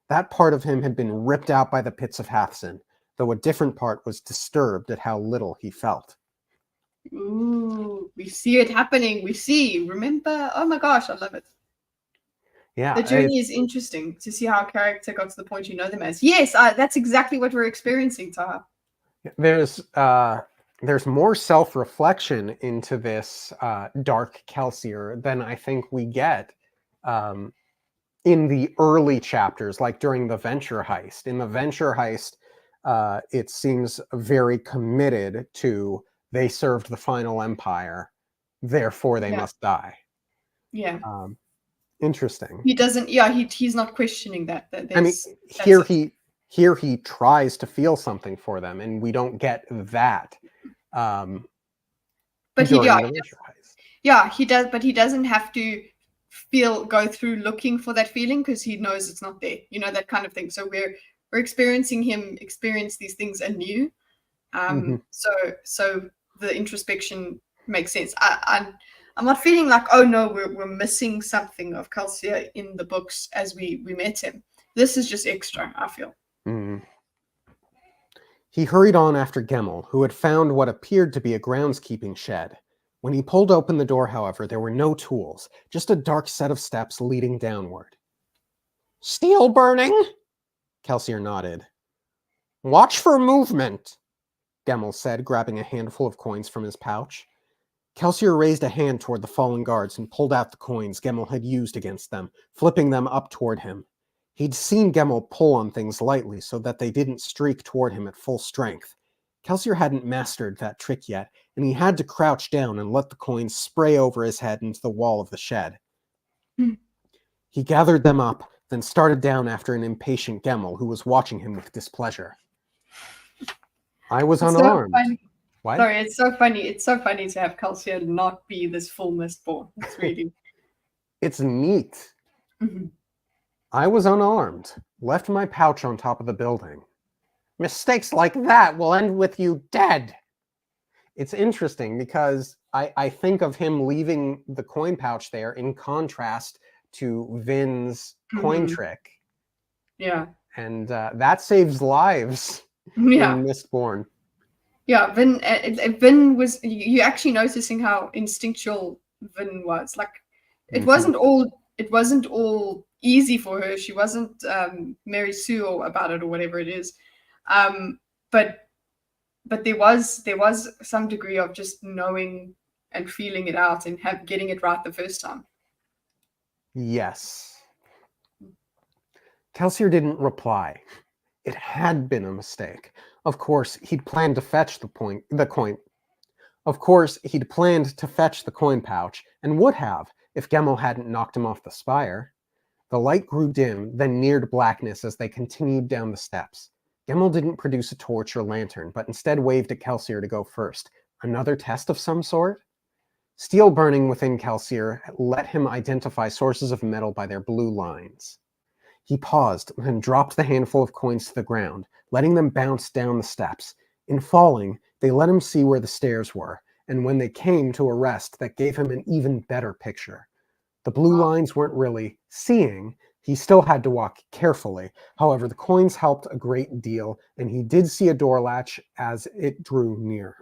That part of him had been ripped out by the pits of Hathsin, though a different part was disturbed at how little he felt. Ooh, we see it happening. We see. Remember? Oh my gosh, I love it. Yeah, the journey is interesting to see how a character got to the point you know them as. Yes, that's exactly what we're experiencing, Taha. There's more self-reflection into this dark Kelsier than I think we get in the early chapters, like during the Venture Heist. In the Venture Heist, it seems very committed to they served the final empire, therefore they must die. Yeah. Interesting. He doesn't. Yeah, he's not questioning that. I mean, here he tries to feel something for them, and we don't get that. But he does. But he doesn't have to go through looking for that feeling because he knows it's not there. You know, that kind of thing. So we're experiencing him experience these things anew. So the introspection makes sense. I'm not feeling like, oh no, we're missing something of Kelsier in the books as we met him. This is just extra, I feel. He hurried on after Gaml, who had found what appeared to be a groundskeeping shed. When he pulled open the door, however, there were no tools, just a dark set of steps leading downward. Steel burning? Kelsier nodded. Watch for movement, Gaml said, grabbing a handful of coins from his pouch. Kelsier raised a hand toward the fallen guards and pulled out the coins Gaml had used against them, flipping them up toward him. He'd seen Gaml pull on things lightly so that they didn't streak toward him at full strength. Kelsier hadn't mastered that trick yet, and he had to crouch down and let the coins spray over his head into the wall of the shed. He gathered them up, then started down after an impatient Gaml who was watching him with displeasure. I was unarmed. What? Sorry, it's so funny. It's so funny to have Kelsier not be this full Mistborn. It's really... It's neat. I was unarmed. Left my pouch on top of the building. Mistakes like that will end with you dead. It's interesting because I think of him leaving the coin pouch there in contrast to Vin's coin trick. Yeah. And that saves lives in Mistborn. Yeah, Vin was, you actually noticing how instinctual Vin was. Like, it wasn't all easy for her. She wasn't Mary Sue about it or whatever it is. But there was some degree of just knowing and feeling it out and getting it right the first time. Yes. Kelsier didn't reply. It had been a mistake. Of course, he'd planned to fetch the coin. Of course, he'd planned to fetch the coin pouch, and would have if Gaml hadn't knocked him off the spire. The light grew dim, then neared blackness as they continued down the steps. Gaml didn't produce a torch or lantern, but instead waved at Kelsier to go first. Another test of some sort? Steel burning within Kelsier let him identify sources of metal by their blue lines. He paused and dropped the handful of coins to the ground, letting them bounce down the steps. In falling, they let him see where the stairs were, and when they came to a rest, that gave him an even better picture. The blue lines weren't really seeing. He still had to walk carefully. However, the coins helped a great deal, and he did see a door latch as it drew near.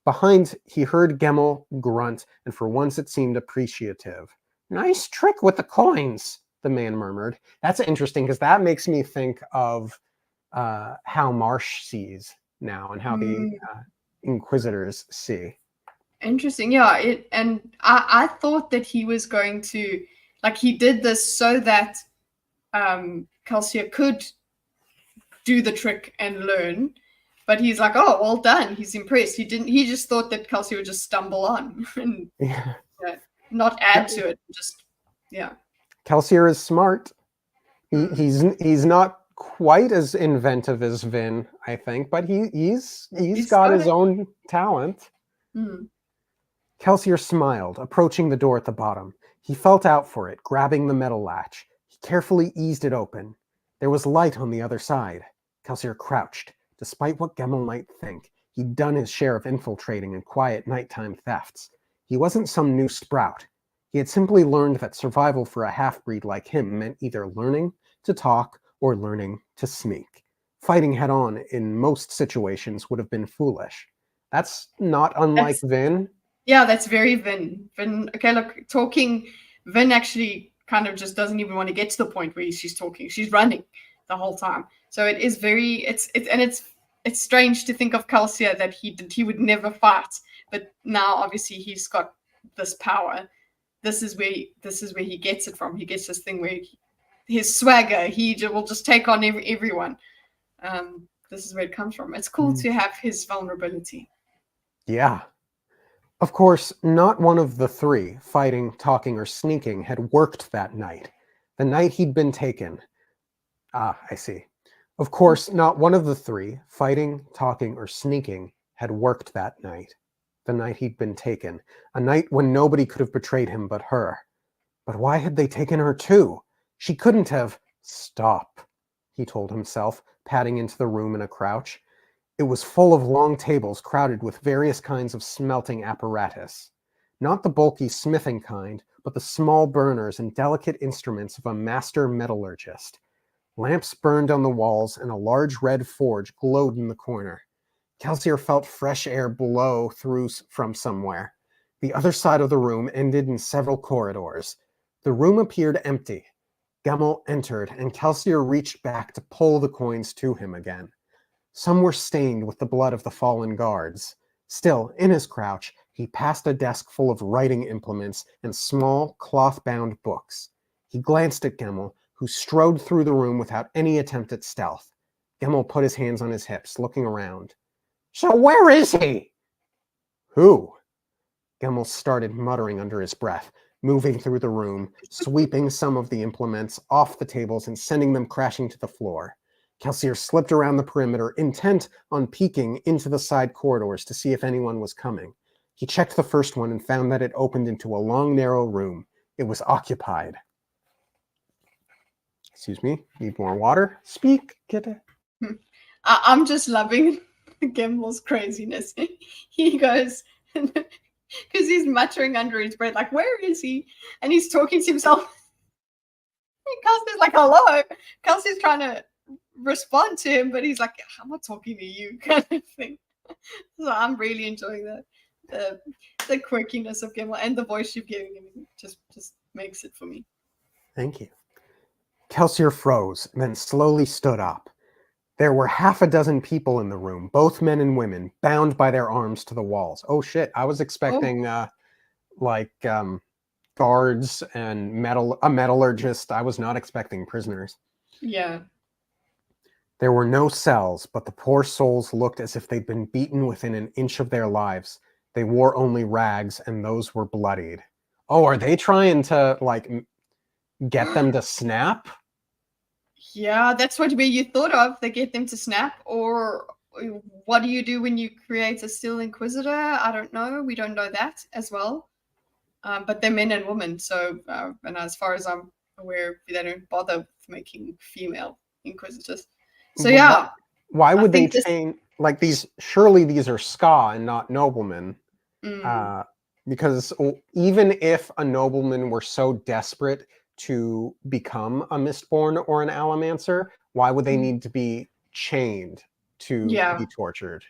Behind, he heard Gaml grunt, and for once it seemed appreciative. "Nice trick with the coins," the man murmured. That's interesting, because that makes me think of how Marsh sees now, and how the Inquisitors see. Interesting, yeah. I thought that he was going to, like, he did this so that Kelsier could do the trick and learn, but he's like, oh, well done. He's impressed. He just thought that Kelsier would just stumble on and not add to it. Just, yeah. Kelsier is smart. He's not quite as inventive as Vin, I think, but he's got his own talent. Kelsier smiled, approaching the door at the bottom. He felt out for it, grabbing the metal latch. He carefully eased it open. There was light on the other side. Kelsier crouched. Despite what Gaml might think, he'd done his share of infiltrating and quiet nighttime thefts. He wasn't some new sprout. He had simply learned that survival for a half-breed like him meant either learning to talk or learning to sneak. Fighting head-on in most situations would have been foolish. That's not unlike Vin. Yeah, that's very Vin. Okay, look, Vin actually kind of just doesn't even want to get to the point where she's talking. She's running the whole time. So it is very, it's strange to think of Kelsier that he would never fight, but now obviously he's got this power. This is where he gets it from. He gets this thing where his swagger, he will just take on everyone. This is where it comes from. It's cool to have his vulnerability. Yeah. Of course, not one of the three, fighting, talking, or sneaking, had worked that night. The night he'd been taken. I see. Of course, not one of the three, fighting, talking, or sneaking, had worked that night. The night he'd been taken. A night when nobody could have betrayed him but her. But why had they taken her too? She couldn't have... Stop, he told himself, padding into the room in a crouch. It was full of long tables crowded with various kinds of smelting apparatus. Not the bulky smithing kind, but the small burners and delicate instruments of a master metallurgist. Lamps burned on the walls, and a large red forge glowed in the corner. Kelsier felt fresh air blow through from somewhere. The other side of the room ended in several corridors. The room appeared empty. Gaml entered, and Kelsier reached back to pull the coins to him again. Some were stained with the blood of the fallen guards. Still, in his crouch, he passed a desk full of writing implements and small, cloth-bound books. He glanced at Gaml, who strode through the room without any attempt at stealth. Gaml put his hands on his hips, looking around. "So where is he?" "Who?" Gaml started muttering under his breath, moving through the room, sweeping some of the implements off the tables and sending them crashing to the floor. Kelsier slipped around the perimeter, intent on peeking into the side corridors to see if anyone was coming. He checked the first one and found that it opened into a long, narrow room. It was occupied. Excuse me, need more water? Speak, kitten. I'm just loving Gaml's craziness. He goes, because he's muttering under his breath, like, where is he? And he's talking to himself. Kelsey's like, hello. Kelsey's trying to respond to him, but he's like, I'm not talking to you, kind of thing. So I'm really enjoying that. The quirkiness of Gaml and the voice you've given him just makes it for me. Thank you. Kelsier froze, then slowly stood up. There were half a dozen people in the room, both men and women, bound by their arms to the walls. Oh shit, I was expecting guards and a metallurgist. I was not expecting prisoners. Yeah. There were no cells, but the poor souls looked as if they'd been beaten within an inch of their lives. They wore only rags, and those were bloodied. Oh, are they trying to, like, get them to snap? Yeah, that's what you thought of. They get them to snap, or what do you do when you create a Steel Inquisitor? I don't know. We don't know that as well. But they're men and women, so and as far as I'm aware, they don't bother with making female Inquisitors. So But yeah, why I would they think this. change like these? Surely these are ska and not noblemen. Mm, Because even if a nobleman were so desperate to become a Mistborn or an Alomancer, why would they mm, need to be chained to yeah, be tortured?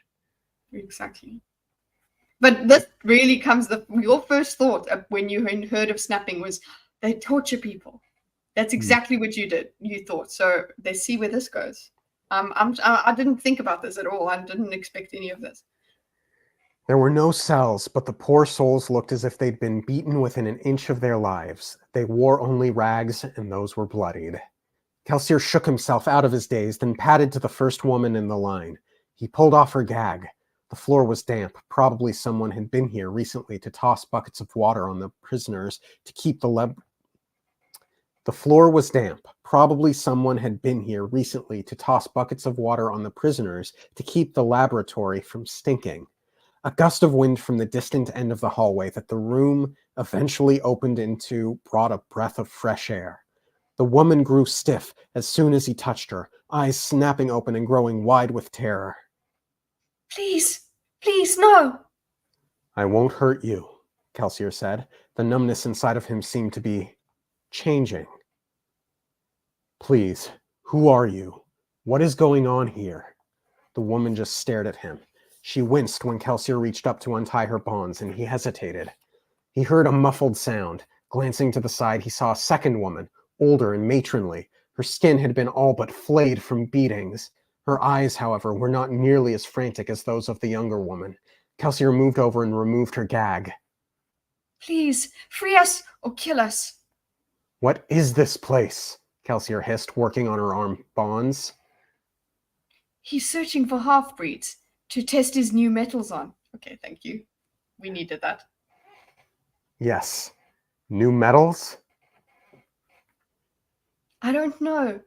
exactly. But this really comes your first thought when you heard of snapping was they torture people. That's Hmm. exactly what you did. You thought. So let's see where this goes. I didn't think about this at all. I didn't expect any of this. There were no cells, but the poor souls looked as if they'd been beaten within an inch of their lives. They wore only rags, and those were bloodied. Kelsier shook himself out of his daze, then padded to the first woman in the line. He pulled off her gag. The floor was damp. Probably someone had been here recently to toss buckets of water on the prisoners to keep The floor was damp. Probably someone had been here recently to toss buckets of water on the prisoners to keep the laboratory from stinking. A gust of wind from the distant end of the hallway that the room eventually opened into brought a breath of fresh air. The woman grew stiff as soon as he touched her, eyes snapping open and growing wide with terror. Please, please, no. I won't hurt you, Kelsier said. The numbness inside of him seemed to be changing. Please, who are you? What is going on here? The woman just stared at him. She winced when Kelsier reached up to untie her bonds, and he hesitated. He heard a muffled sound. Glancing to the side, he saw a second woman, older and matronly. Her skin had been all but flayed from beatings. Her eyes, however, were not nearly as frantic as those of the younger woman. Kelsier moved over and removed her gag. Please, free us or kill us. What is this place? Kelsier hissed, working on her arm bonds. He's searching for half-breeds to test his new metals on. Okay, thank you. We needed that. Yes. New metals? I don't know.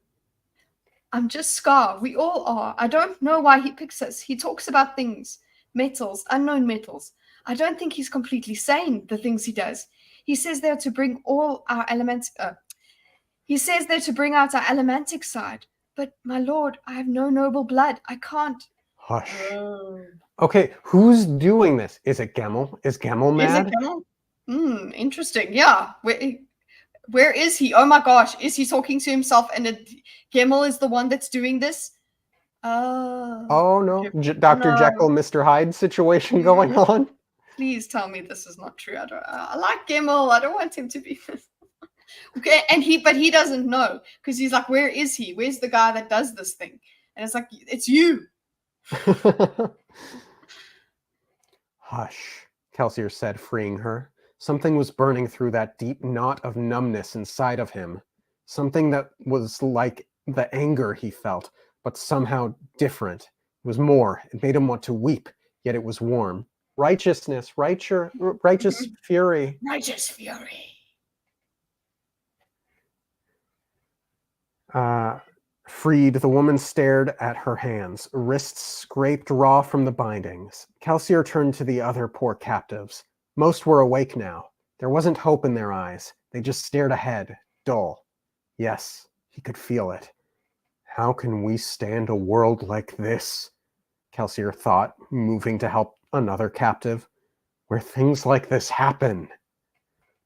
I'm just Scar. We all are. I don't know why he picks us. He talks about things, metals, unknown metals. I don't think he's completely sane, the things he does. He says they're to bring all our elements. He says they're to bring out our elementic side. But, my lord, I have no noble blood. I can't. Hush. Oh. Okay, who's doing this? Is it Gaml? Is Gaml Is it mad? Gaml? Interesting. Yeah. Where is he? Oh my gosh. Is he talking to himself and Gaml is the one that's doing this? Oh no, Okay. Dr. No. Jekyll, Mr. Hyde situation going on? Please tell me this is not true. I like Gaml. I don't want him to be. Okay, but he doesn't know because he's like, where is he? Where's the guy that does this thing? And it's like, it's you. Hush, Kelsier said, freeing her. Something was burning through that deep knot of numbness inside of him. Something that was like the anger he felt, but somehow different. It was more. It made him want to weep, yet it was warm. Righteousness, righteous fury. Righteous fury. Freed, the woman stared at her hands, wrists scraped raw from the bindings. Kelsier turned to the other poor captives. Most were awake now. There wasn't hope in their eyes. They just stared ahead, dull. Yes, he could feel it. How can we stand a world like this? Kelsier thought, moving to help another captive. Where things like this happen.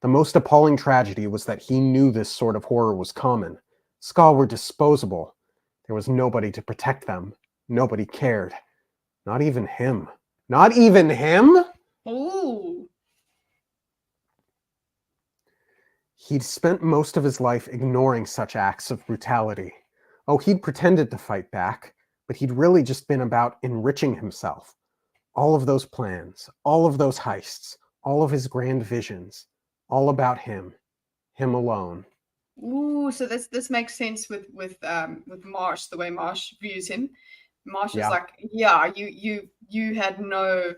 The most appalling tragedy was that he knew this sort of horror was common. Ska were disposable. There was nobody to protect them. Nobody cared. Not even him. Not even him? Ooh. He'd spent most of his life ignoring such acts of brutality. Oh, he'd pretended to fight back, but he'd really just been about enriching himself. All of those plans, all of those heists, all of his grand visions, all about him alone. Ooh, so this makes sense with Marsh, the way Marsh views him. Marsh is like, yeah, you had no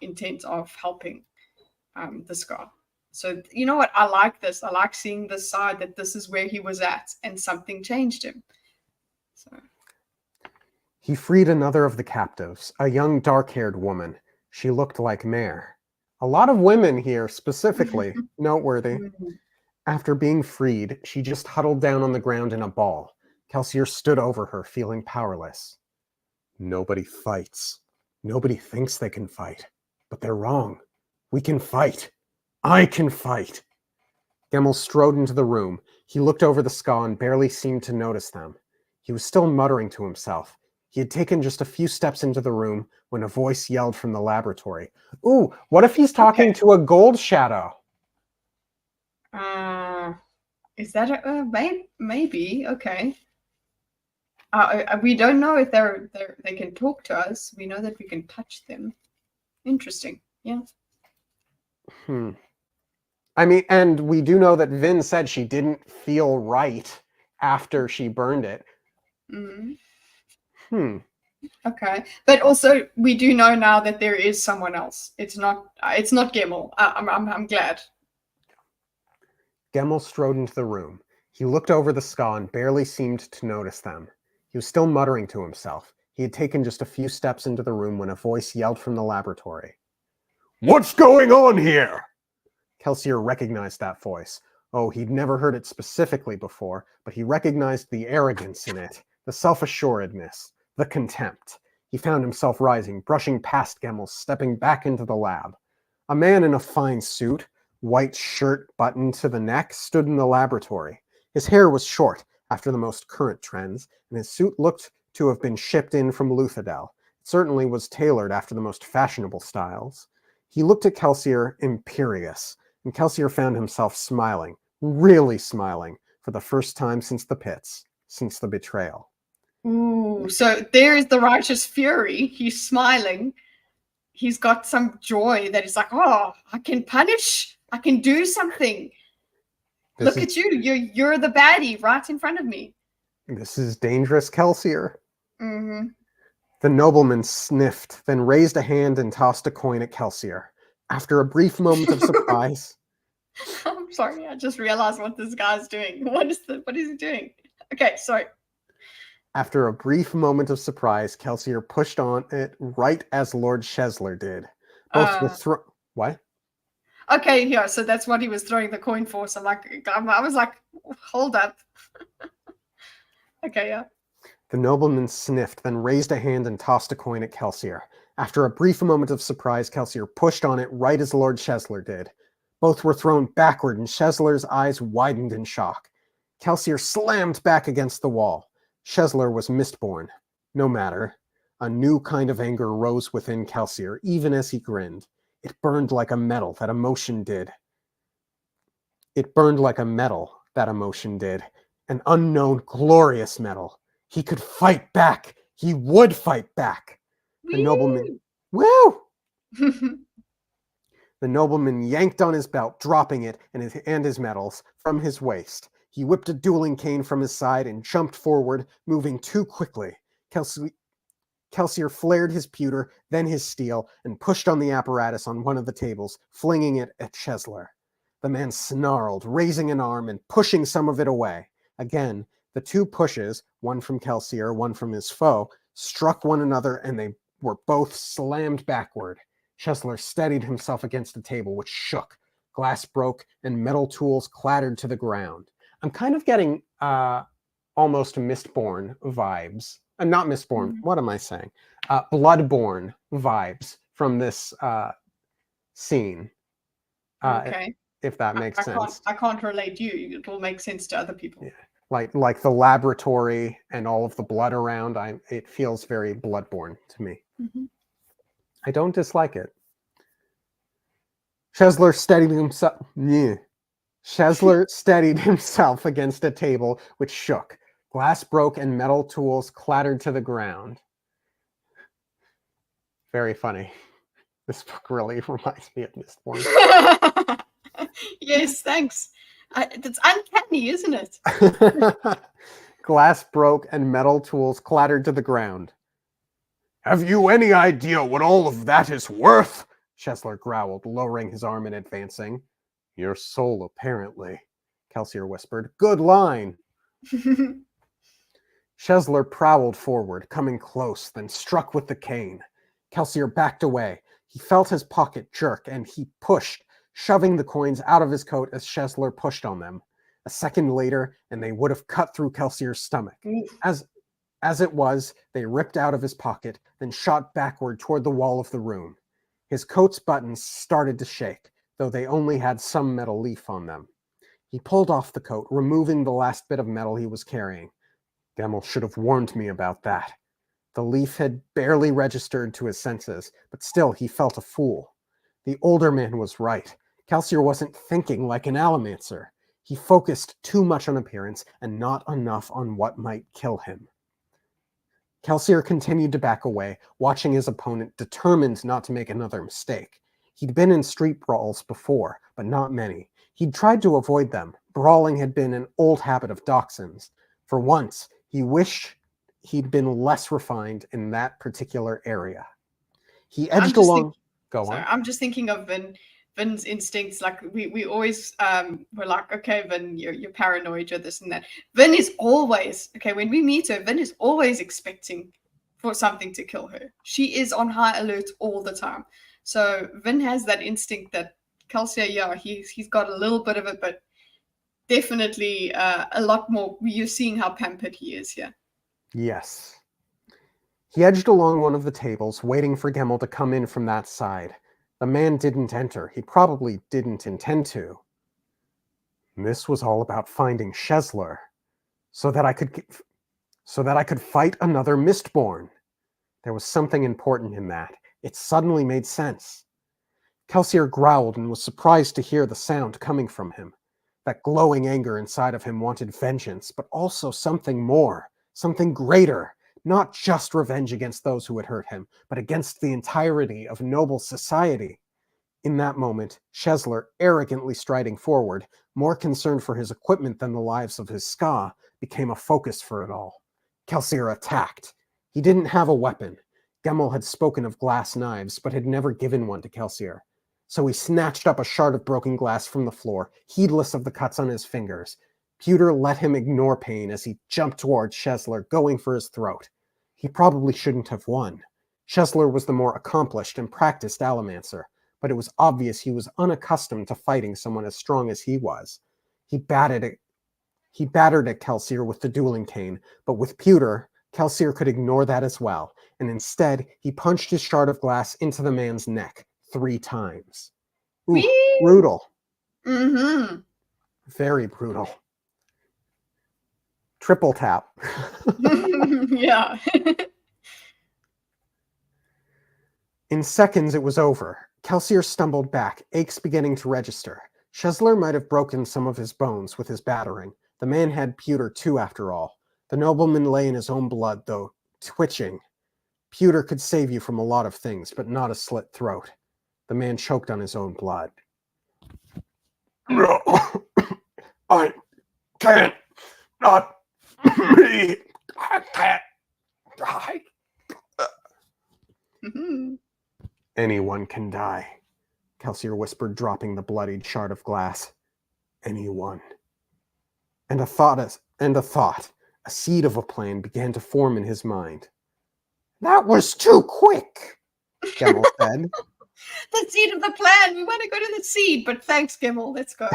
intent of helping this guy. So you know what? I like this. I like seeing this side that this is where he was at and something changed him. So. He freed another of the captives, a young dark-haired woman. She looked like Mare. A lot of women here, specifically, noteworthy. After being freed, she just huddled down on the ground in a ball. Kelsier stood over her, feeling powerless. Nobody fights. Nobody thinks they can fight. But they're wrong. We can fight. I can fight. Gaml strode into the room. He looked over the ska and barely seemed to notice them. He was still muttering to himself. He had taken just a few steps into the room when a voice yelled from the laboratory. Ooh, what if he's talking to a gold shadow? Is that a maybe? Okay. We don't know if they can talk to us. We know that we can touch them. Interesting. Yeah. I mean, and we do know that Vin said she didn't feel right after she burned it. Okay, but also we do know now that there is someone else. It's not Gaml. I'm glad. Gaml strode into the room. He looked over the ska and barely seemed to notice them. He was still muttering to himself. He had taken just a few steps into the room when a voice yelled from the laboratory. What's going on here? Kelsier recognized that voice. Oh, he'd never heard it specifically before, but he recognized the arrogance in it, the self-assuredness, the contempt. He found himself rising, brushing past Gaml, stepping back into the lab. A man in a fine suit, white shirt buttoned to the neck, stood in the laboratory. His hair was short, after the most current trends, and his suit looked to have been shipped in from Luthadel. It certainly was tailored after the most fashionable styles. He looked at Kelsier, imperious, and Kelsier found himself smiling, really smiling, for the first time since the pits, since the betrayal. Ooh, so there's the righteous fury. He's smiling. He's got some joy that is like, oh, I can punish. I can do something. Look at you. You're the baddie right in front of me. This is dangerous, Kelsier. The nobleman sniffed, then raised a hand and tossed a coin at Kelsier. After a brief moment of surprise... I'm sorry, I just realized what this guy's doing. What is he doing? Okay, sorry. After a brief moment of surprise, Kelsier pushed on it right as Lord Shezler did. Both were What? Okay, yeah, so that's what he was throwing the coin for. So I was like, hold up. Okay, yeah. The nobleman sniffed, then raised a hand and tossed a coin at Kelsier. After a brief moment of surprise, Kelsier pushed on it right as Lord Shezler did. Both were thrown backward, and Shezler's eyes widened in shock. Kelsier slammed back against the wall. Shezler was mistborn. No matter. A new kind of anger rose within Kelsier, even as he grinned. It burned like a metal, that emotion did. An unknown, glorious metal. He could fight back. He would fight back. The nobleman... Woo! The nobleman yanked on his belt, dropping it and his medals from his waist. He whipped a dueling cane from his side and jumped forward, moving too quickly. Kelsier flared his pewter, then his steel, and pushed on the apparatus on one of the tables, flinging it at Shezler. The man snarled, raising an arm and pushing some of it away. Again, the two pushes, one from Kelsier, one from his foe, struck one another, and they were both slammed backward. Shezler steadied himself against the table, which shook. Glass broke, and metal tools clattered to the ground. I'm kind of getting almost Mistborn vibes. Not Mistborn, what am I saying? Bloodborne vibes from this scene. Okay. If that makes sense. I can't relate you. It will make sense to other people. Yeah. Like the laboratory and all of the blood around, it feels very Bloodborne to me. I don't dislike it. Shezler steadied himself against a table, which shook. Glass broke and metal tools clattered to the ground. Very funny. This book really reminds me of Mistborn. Yes, thanks. It's uncanny, isn't it? Glass broke and metal tools clattered to the ground. Have you any idea what all of that is worth? Shezler growled, lowering his arm and advancing. Your soul, apparently, Kelsier whispered. Good line. Shezler prowled forward, coming close, then struck with the cane. Kelsier backed away. He felt his pocket jerk, and he pushed, shoving the coins out of his coat as Shezler pushed on them. A second later, and they would have cut through Kelsier's stomach. As it was, they ripped out of his pocket, then shot backward toward the wall of the room. His coat's buttons started to shake, though they only had some metal leaf on them. He pulled off the coat, removing the last bit of metal he was carrying. Gaml should have warned me about that. The leaf had barely registered to his senses, but still he felt a fool. The older man was right. Kelsier wasn't thinking like an Alomancer. He focused too much on appearance and not enough on what might kill him. Kelsier continued to back away, watching his opponent, determined not to make another mistake. He'd been in street brawls before, but not many. He'd tried to avoid them. Brawling had been an old habit of Dachshund's. For once, he wished he'd been less refined in that particular area. He edged along. Go on. I'm just thinking of Vin's instincts. Like we always were like, okay, Vin, you're paranoid, you're this and that. Vin is always, okay, when we meet her, Vin is always expecting for something to kill her. She is on high alert all the time. So Vin has that instinct that Kelsier, yeah, he's got a little bit of it, but definitely a lot more. You're seeing how pampered he is here. Yes. He edged along one of the tables, waiting for Gaml to come in from that side. The man didn't enter. He probably didn't intend to. This was all about finding Shezler, so that I could fight another Mistborn. There was something important in that. It suddenly made sense. Kelsier growled and was surprised to hear the sound coming from him. That glowing anger inside of him wanted vengeance, but also something more, something greater. Not just revenge against those who had hurt him, but against the entirety of noble society. In that moment, Shezler, arrogantly striding forward, more concerned for his equipment than the lives of his ska, became a focus for it all. Kelsier attacked. He didn't have a weapon. Gaml had spoken of glass knives, but had never given one to Kelsier. So he snatched up a shard of broken glass from the floor, heedless of the cuts on his fingers. Pewter let him ignore pain as he jumped towards Shezler, going for his throat. He probably shouldn't have won. Shezler was the more accomplished and practiced Alomancer, but it was obvious he was unaccustomed to fighting someone as strong as he was. He battered at Kelsier with the dueling cane, but with Pewter, Kelsier could ignore that as well, and instead he punched his shard of glass into the man's neck 3 times. Ooh, Whee! brutal. Mm-hmm. Very brutal. Triple tap. Yeah. In seconds, it was over. Kelsier stumbled back, aches beginning to register. Shezler might have broken some of his bones with his battering. The man had Pewter too, after all. The nobleman lay in his own blood, though, twitching. Pewter could save you from a lot of things, but not a slit throat. The man choked on his own blood. No, I can't. Not me. I can't die. Mm-hmm. Anyone can die, Kelsier whispered, dropping the bloodied shard of glass. Anyone. And a thought, a seed of a plan began to form in his mind. That was too quick, Gaml said. The seed of the plan. We want to go to the seed, but thanks, Gaml. Let's go.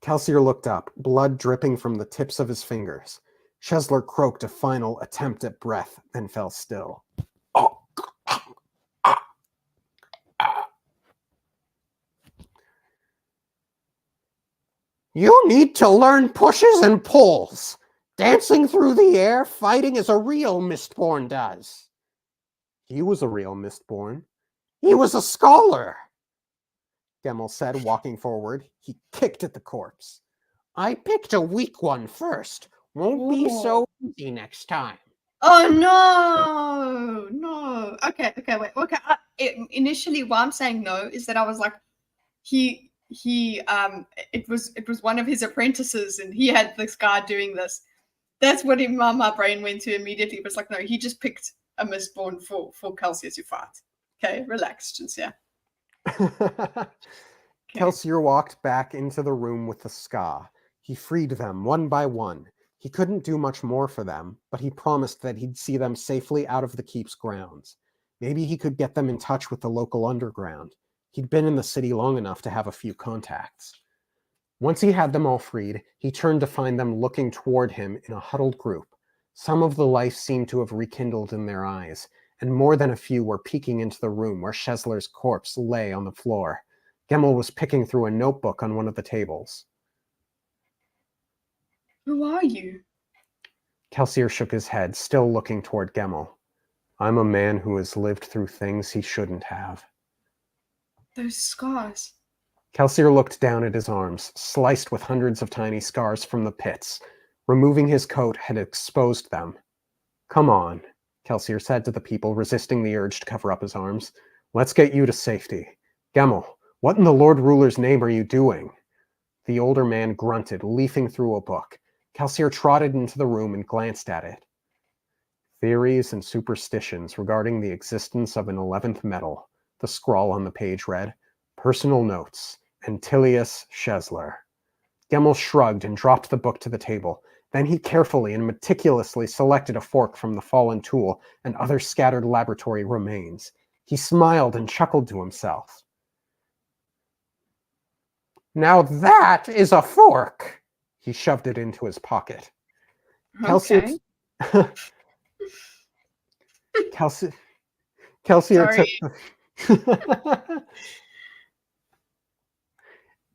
Kelsier looked up, blood dripping from the tips of his fingers. Shezler croaked a final attempt at breath, then fell still. You need to learn pushes and pulls. Dancing through the air, fighting as a real Mistborn does. He was a real Mistborn. He was a scholar, Gaml said, walking forward. He kicked at the corpse. I picked a weak one first. Won't be so easy next time. Oh no. Okay, wait. Okay. Initially, why I'm saying no is that I was like, it was one of his apprentices, and he had this guy doing this. That's what my brain went to immediately. It was like, no, he just picked a Mistborn for Kelsier to fight. Okay, relax, Sincere. Kelsier walked back into the room with the ska. He freed them one by one. He couldn't do much more for them, but he promised that he'd see them safely out of the keep's grounds. Maybe he could get them in touch with the local underground. He'd been in the city long enough to have a few contacts. Once he had them all freed, he turned to find them looking toward him in a huddled group. Some of the life seemed to have rekindled in their eyes, and more than a few were peeking into the room where Shezler's corpse lay on the floor. Gaml was picking through a notebook on one of the tables. Who are you? Kelsier shook his head, still looking toward Gaml. I'm a man who has lived through things he shouldn't have. Those scars. Kelsier looked down at his arms, sliced with hundreds of tiny scars from the pits. Removing his coat had exposed them. Come on, Kelsier said to the people, resisting the urge to cover up his arms. Let's get you to safety. Gaml, what in the Lord Ruler's name are you doing? The older man grunted, leafing through a book. Kelsier trotted into the room and glanced at it. Theories and superstitions regarding the existence of an 11th metal, the scrawl on the page read. Personal notes, Antilius Shezler. Gaml shrugged and dropped the book to the table. Then he carefully and meticulously selected a fork from the fallen tool and other scattered laboratory remains. He smiled and chuckled to himself. Now that is a fork! He shoved it into his pocket. Okay.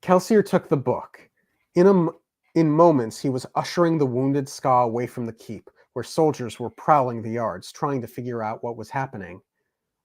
Kelsier took the book. In moments, he was ushering the wounded Ska away from the keep, where soldiers were prowling the yards, trying to figure out what was happening.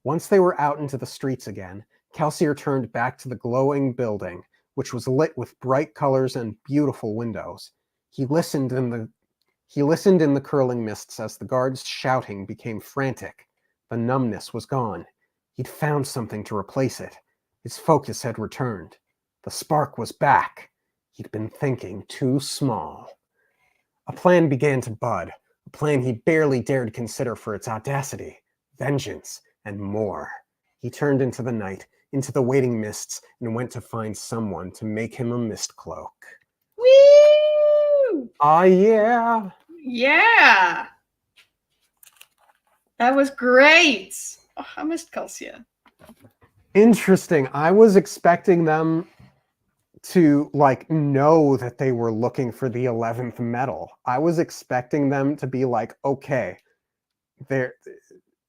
Once they were out into the streets again, Kelsier turned back to the glowing building, which was lit with bright colors and beautiful windows. He listened in the curling mists as the guards' shouting became frantic. The numbness was gone. He'd found something to replace it. His focus had returned. The spark was back. He'd been thinking too small. A plan began to bud, a plan he barely dared consider for its audacity, vengeance, and more. He turned into the night, into the waiting mists, and went to find someone to make him a mist cloak. Woo! Ah, yeah. Yeah. That was great. Oh, I missed Kelsier. Interesting. I was expecting them to know that they were looking for the 11th metal. I was expecting them to be like, okay,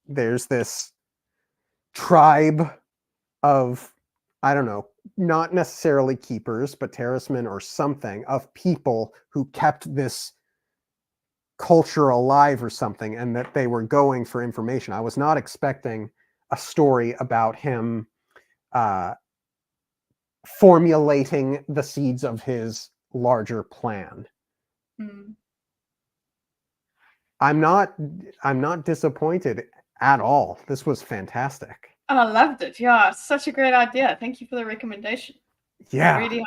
there's this tribe of, I don't know, not necessarily keepers, but terracemen or something, of people who kept this culture alive or something, and that they were going for information. I was not expecting a story about him formulating the seeds of his larger plan. I'm not disappointed at all. This was fantastic. And I loved it. Yeah, such a great idea. Thank you for the recommendation. Yeah. Really,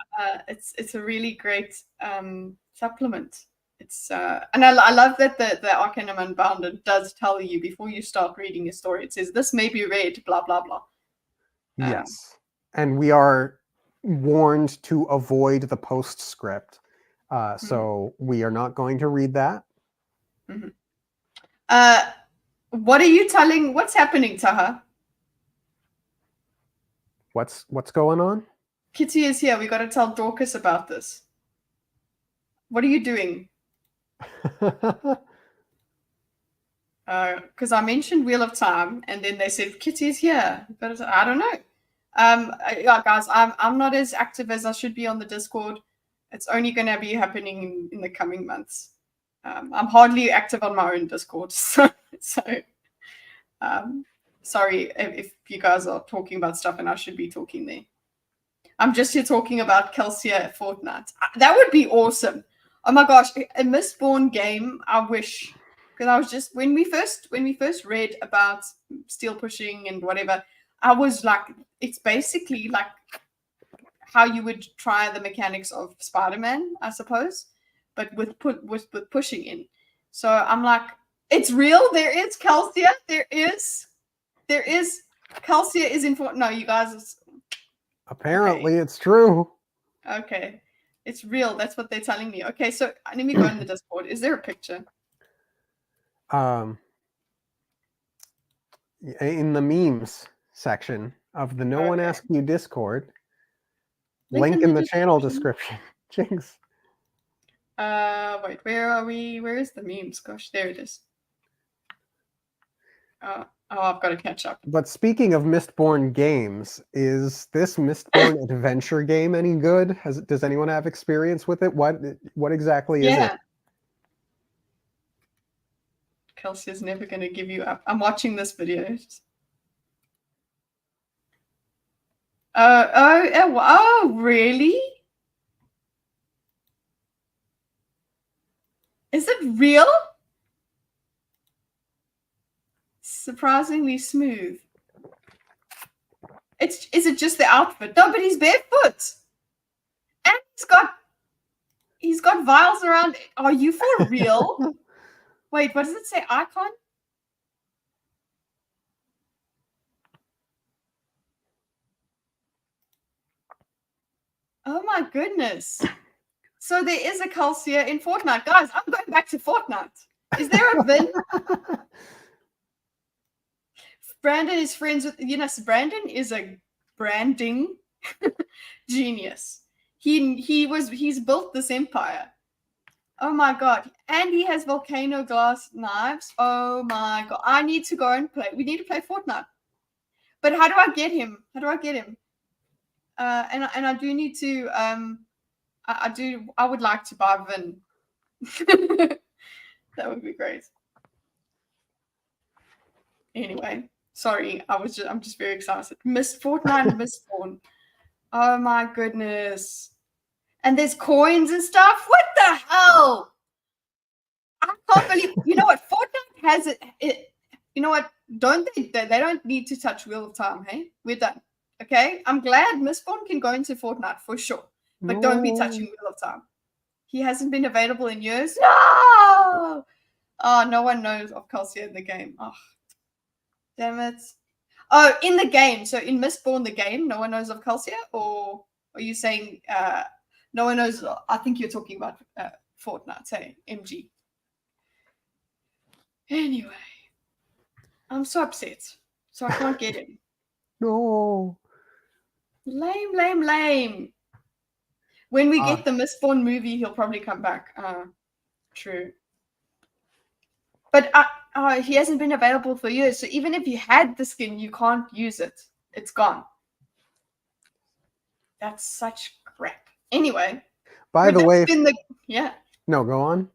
it's a really great supplement. It's and I love that the Arcanum Unbounded does tell you before you start reading a story. It says this may be read, blah blah blah. Yes, and we are warned to avoid the postscript, so we are not going to read that. What are you telling? What's happening, Taha? What's going on? Kitty is here. We got to tell Dorkus about this. What are you doing? Because I mentioned Wheel of Time, and then they said Kitty is here. But I don't know. Yeah, guys, I'm not as active as I should be on the Discord. It's only going to be happening in the coming months. I'm hardly active on my own Discord, so sorry if you guys are talking about stuff and I should be talking there. I'm just here talking about Kelsier Fortnite. That would be awesome. Oh my gosh, a Mistborn game. I wish, because I was just when we first read about steel pushing and whatever, I was like, it's basically like how you would try the mechanics of Spider-Man, I suppose, but with pushing in. So I'm like, it's real. There is Kelsier. There is Kelsier is in Fortnite. No, you guys. Apparently, okay. It's true. Okay. It's real. That's what they're telling me. Okay, so let me go in the Discord. Is there a picture? In the memes section of the No One Asked You Discord. Link in the channel description. Jinx. Wait, where are we? Where is the memes? Gosh, there it is. Oh, I've got to catch up. But speaking of Mistborn games, is this Mistborn adventure game any good? Does anyone have experience with it? What exactly is it? Kelsier's never going to give you up. I'm watching this video. Oh, really? Is it real? Surprisingly smooth. Is it just the outfit? No, but he's barefoot. And he's got vials around. Are you for real? Wait, what does it say? Icon? Oh my goodness. So there is a Kelsier in Fortnite. Guys, I'm going back to Fortnite. Is there a Vin? Brandon is friends with, Brandon is a branding genius. He's built this empire. Oh my god. And he has volcano glass knives. Oh my god. I need to go and play. We need to play Fortnite. But how do I get him? And I do need to I would like to buy Vin. That would be great. Anyway, sorry, I'm just very excited. Fortnite Mistborn. Oh my goodness. And there's coins and stuff. What the hell? I can't believe. You know what? Fortnite has it. You know what? They don't need to touch Wheel of Time. Hey, we're done. Okay. I'm glad Mistborn can go into Fortnite for sure, but don't be touching Wheel of Time. He hasn't been available in years. No. Oh, no one knows of Kelsier in the game. Oh, damn it. Oh, in the game. So in Mistborn, the game, no one knows of Kelsier? Or are you saying no one knows? I think you're talking about Fortnite, say, MG. Anyway, I'm so upset. So I can't get him. No. Lame. When we get the Mistborn movie, he'll probably come back. True. But he hasn't been available for years. So even if you had the skin, you can't use it. It's gone. That's such crap. Anyway. By the way, No, go on.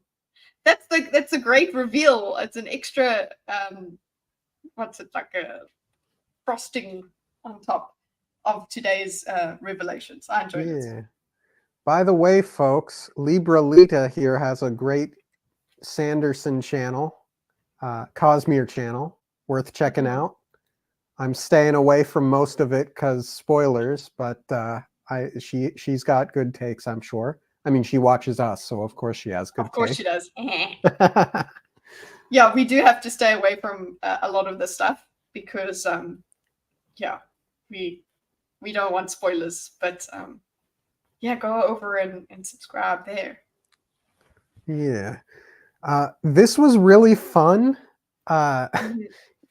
That's a great reveal. It's an extra what's it, like a frosting on top of today's revelations. I enjoyed it. By the way, folks, Libra Lita here has a great Sanderson channel, Cosmere channel, worth checking out. I'm staying away from most of it because spoilers, but she's got good takes, I'm sure. I mean, she watches us, so of course she has good takes. Of course she does. Yeah, we do have to stay away from a lot of this stuff because, we don't want spoilers. But go over and subscribe there. Yeah. This was really fun.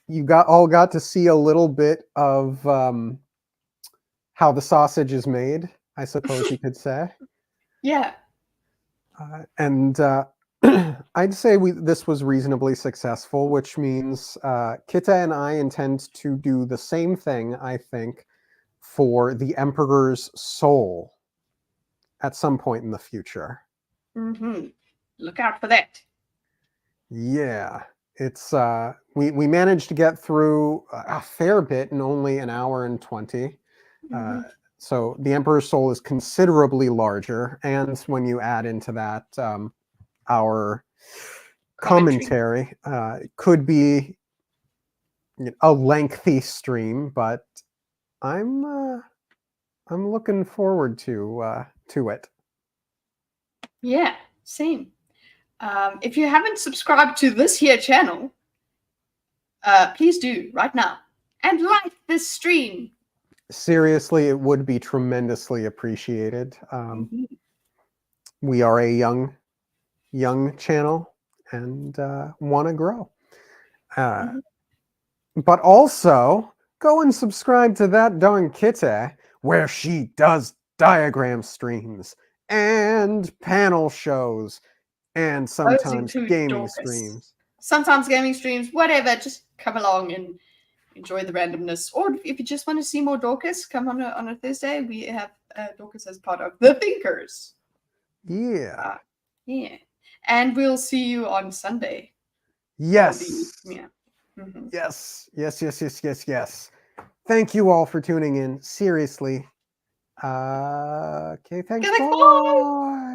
You all got to see a little bit of how the sausage is made, I suppose you could say. Yeah. And I'd say this was reasonably successful, which means Kitta and I intend to do the same thing, I think, for the Emperor's Soul at some point in the future. Look out for that. Yeah. It's we managed to get through a fair bit in only an hour and 20. So the Emperor's Soul is considerably larger, and when you add into that our commentary, it could be a lengthy stream, but I'm looking forward to it. Yeah, same. If you haven't subscribed to this here channel, please do right now and like this stream. Seriously, it would be tremendously appreciated. we are a young channel and want to grow. But also go and subscribe to That Darn Kitty, where she does diagram streams and panel shows and sometimes gaming Dorkus. streams. Sometimes gaming streams, whatever. Just come along and enjoy the randomness. Or if you just want to see more Dorkus, come on a Thursday. We have Dorkus as part of the Thinkers. Yeah. Yeah. And we'll see you on Sunday. Yes. Mm-hmm. Yes. Thank you all for tuning in. Seriously. Okay, thanks. Bye.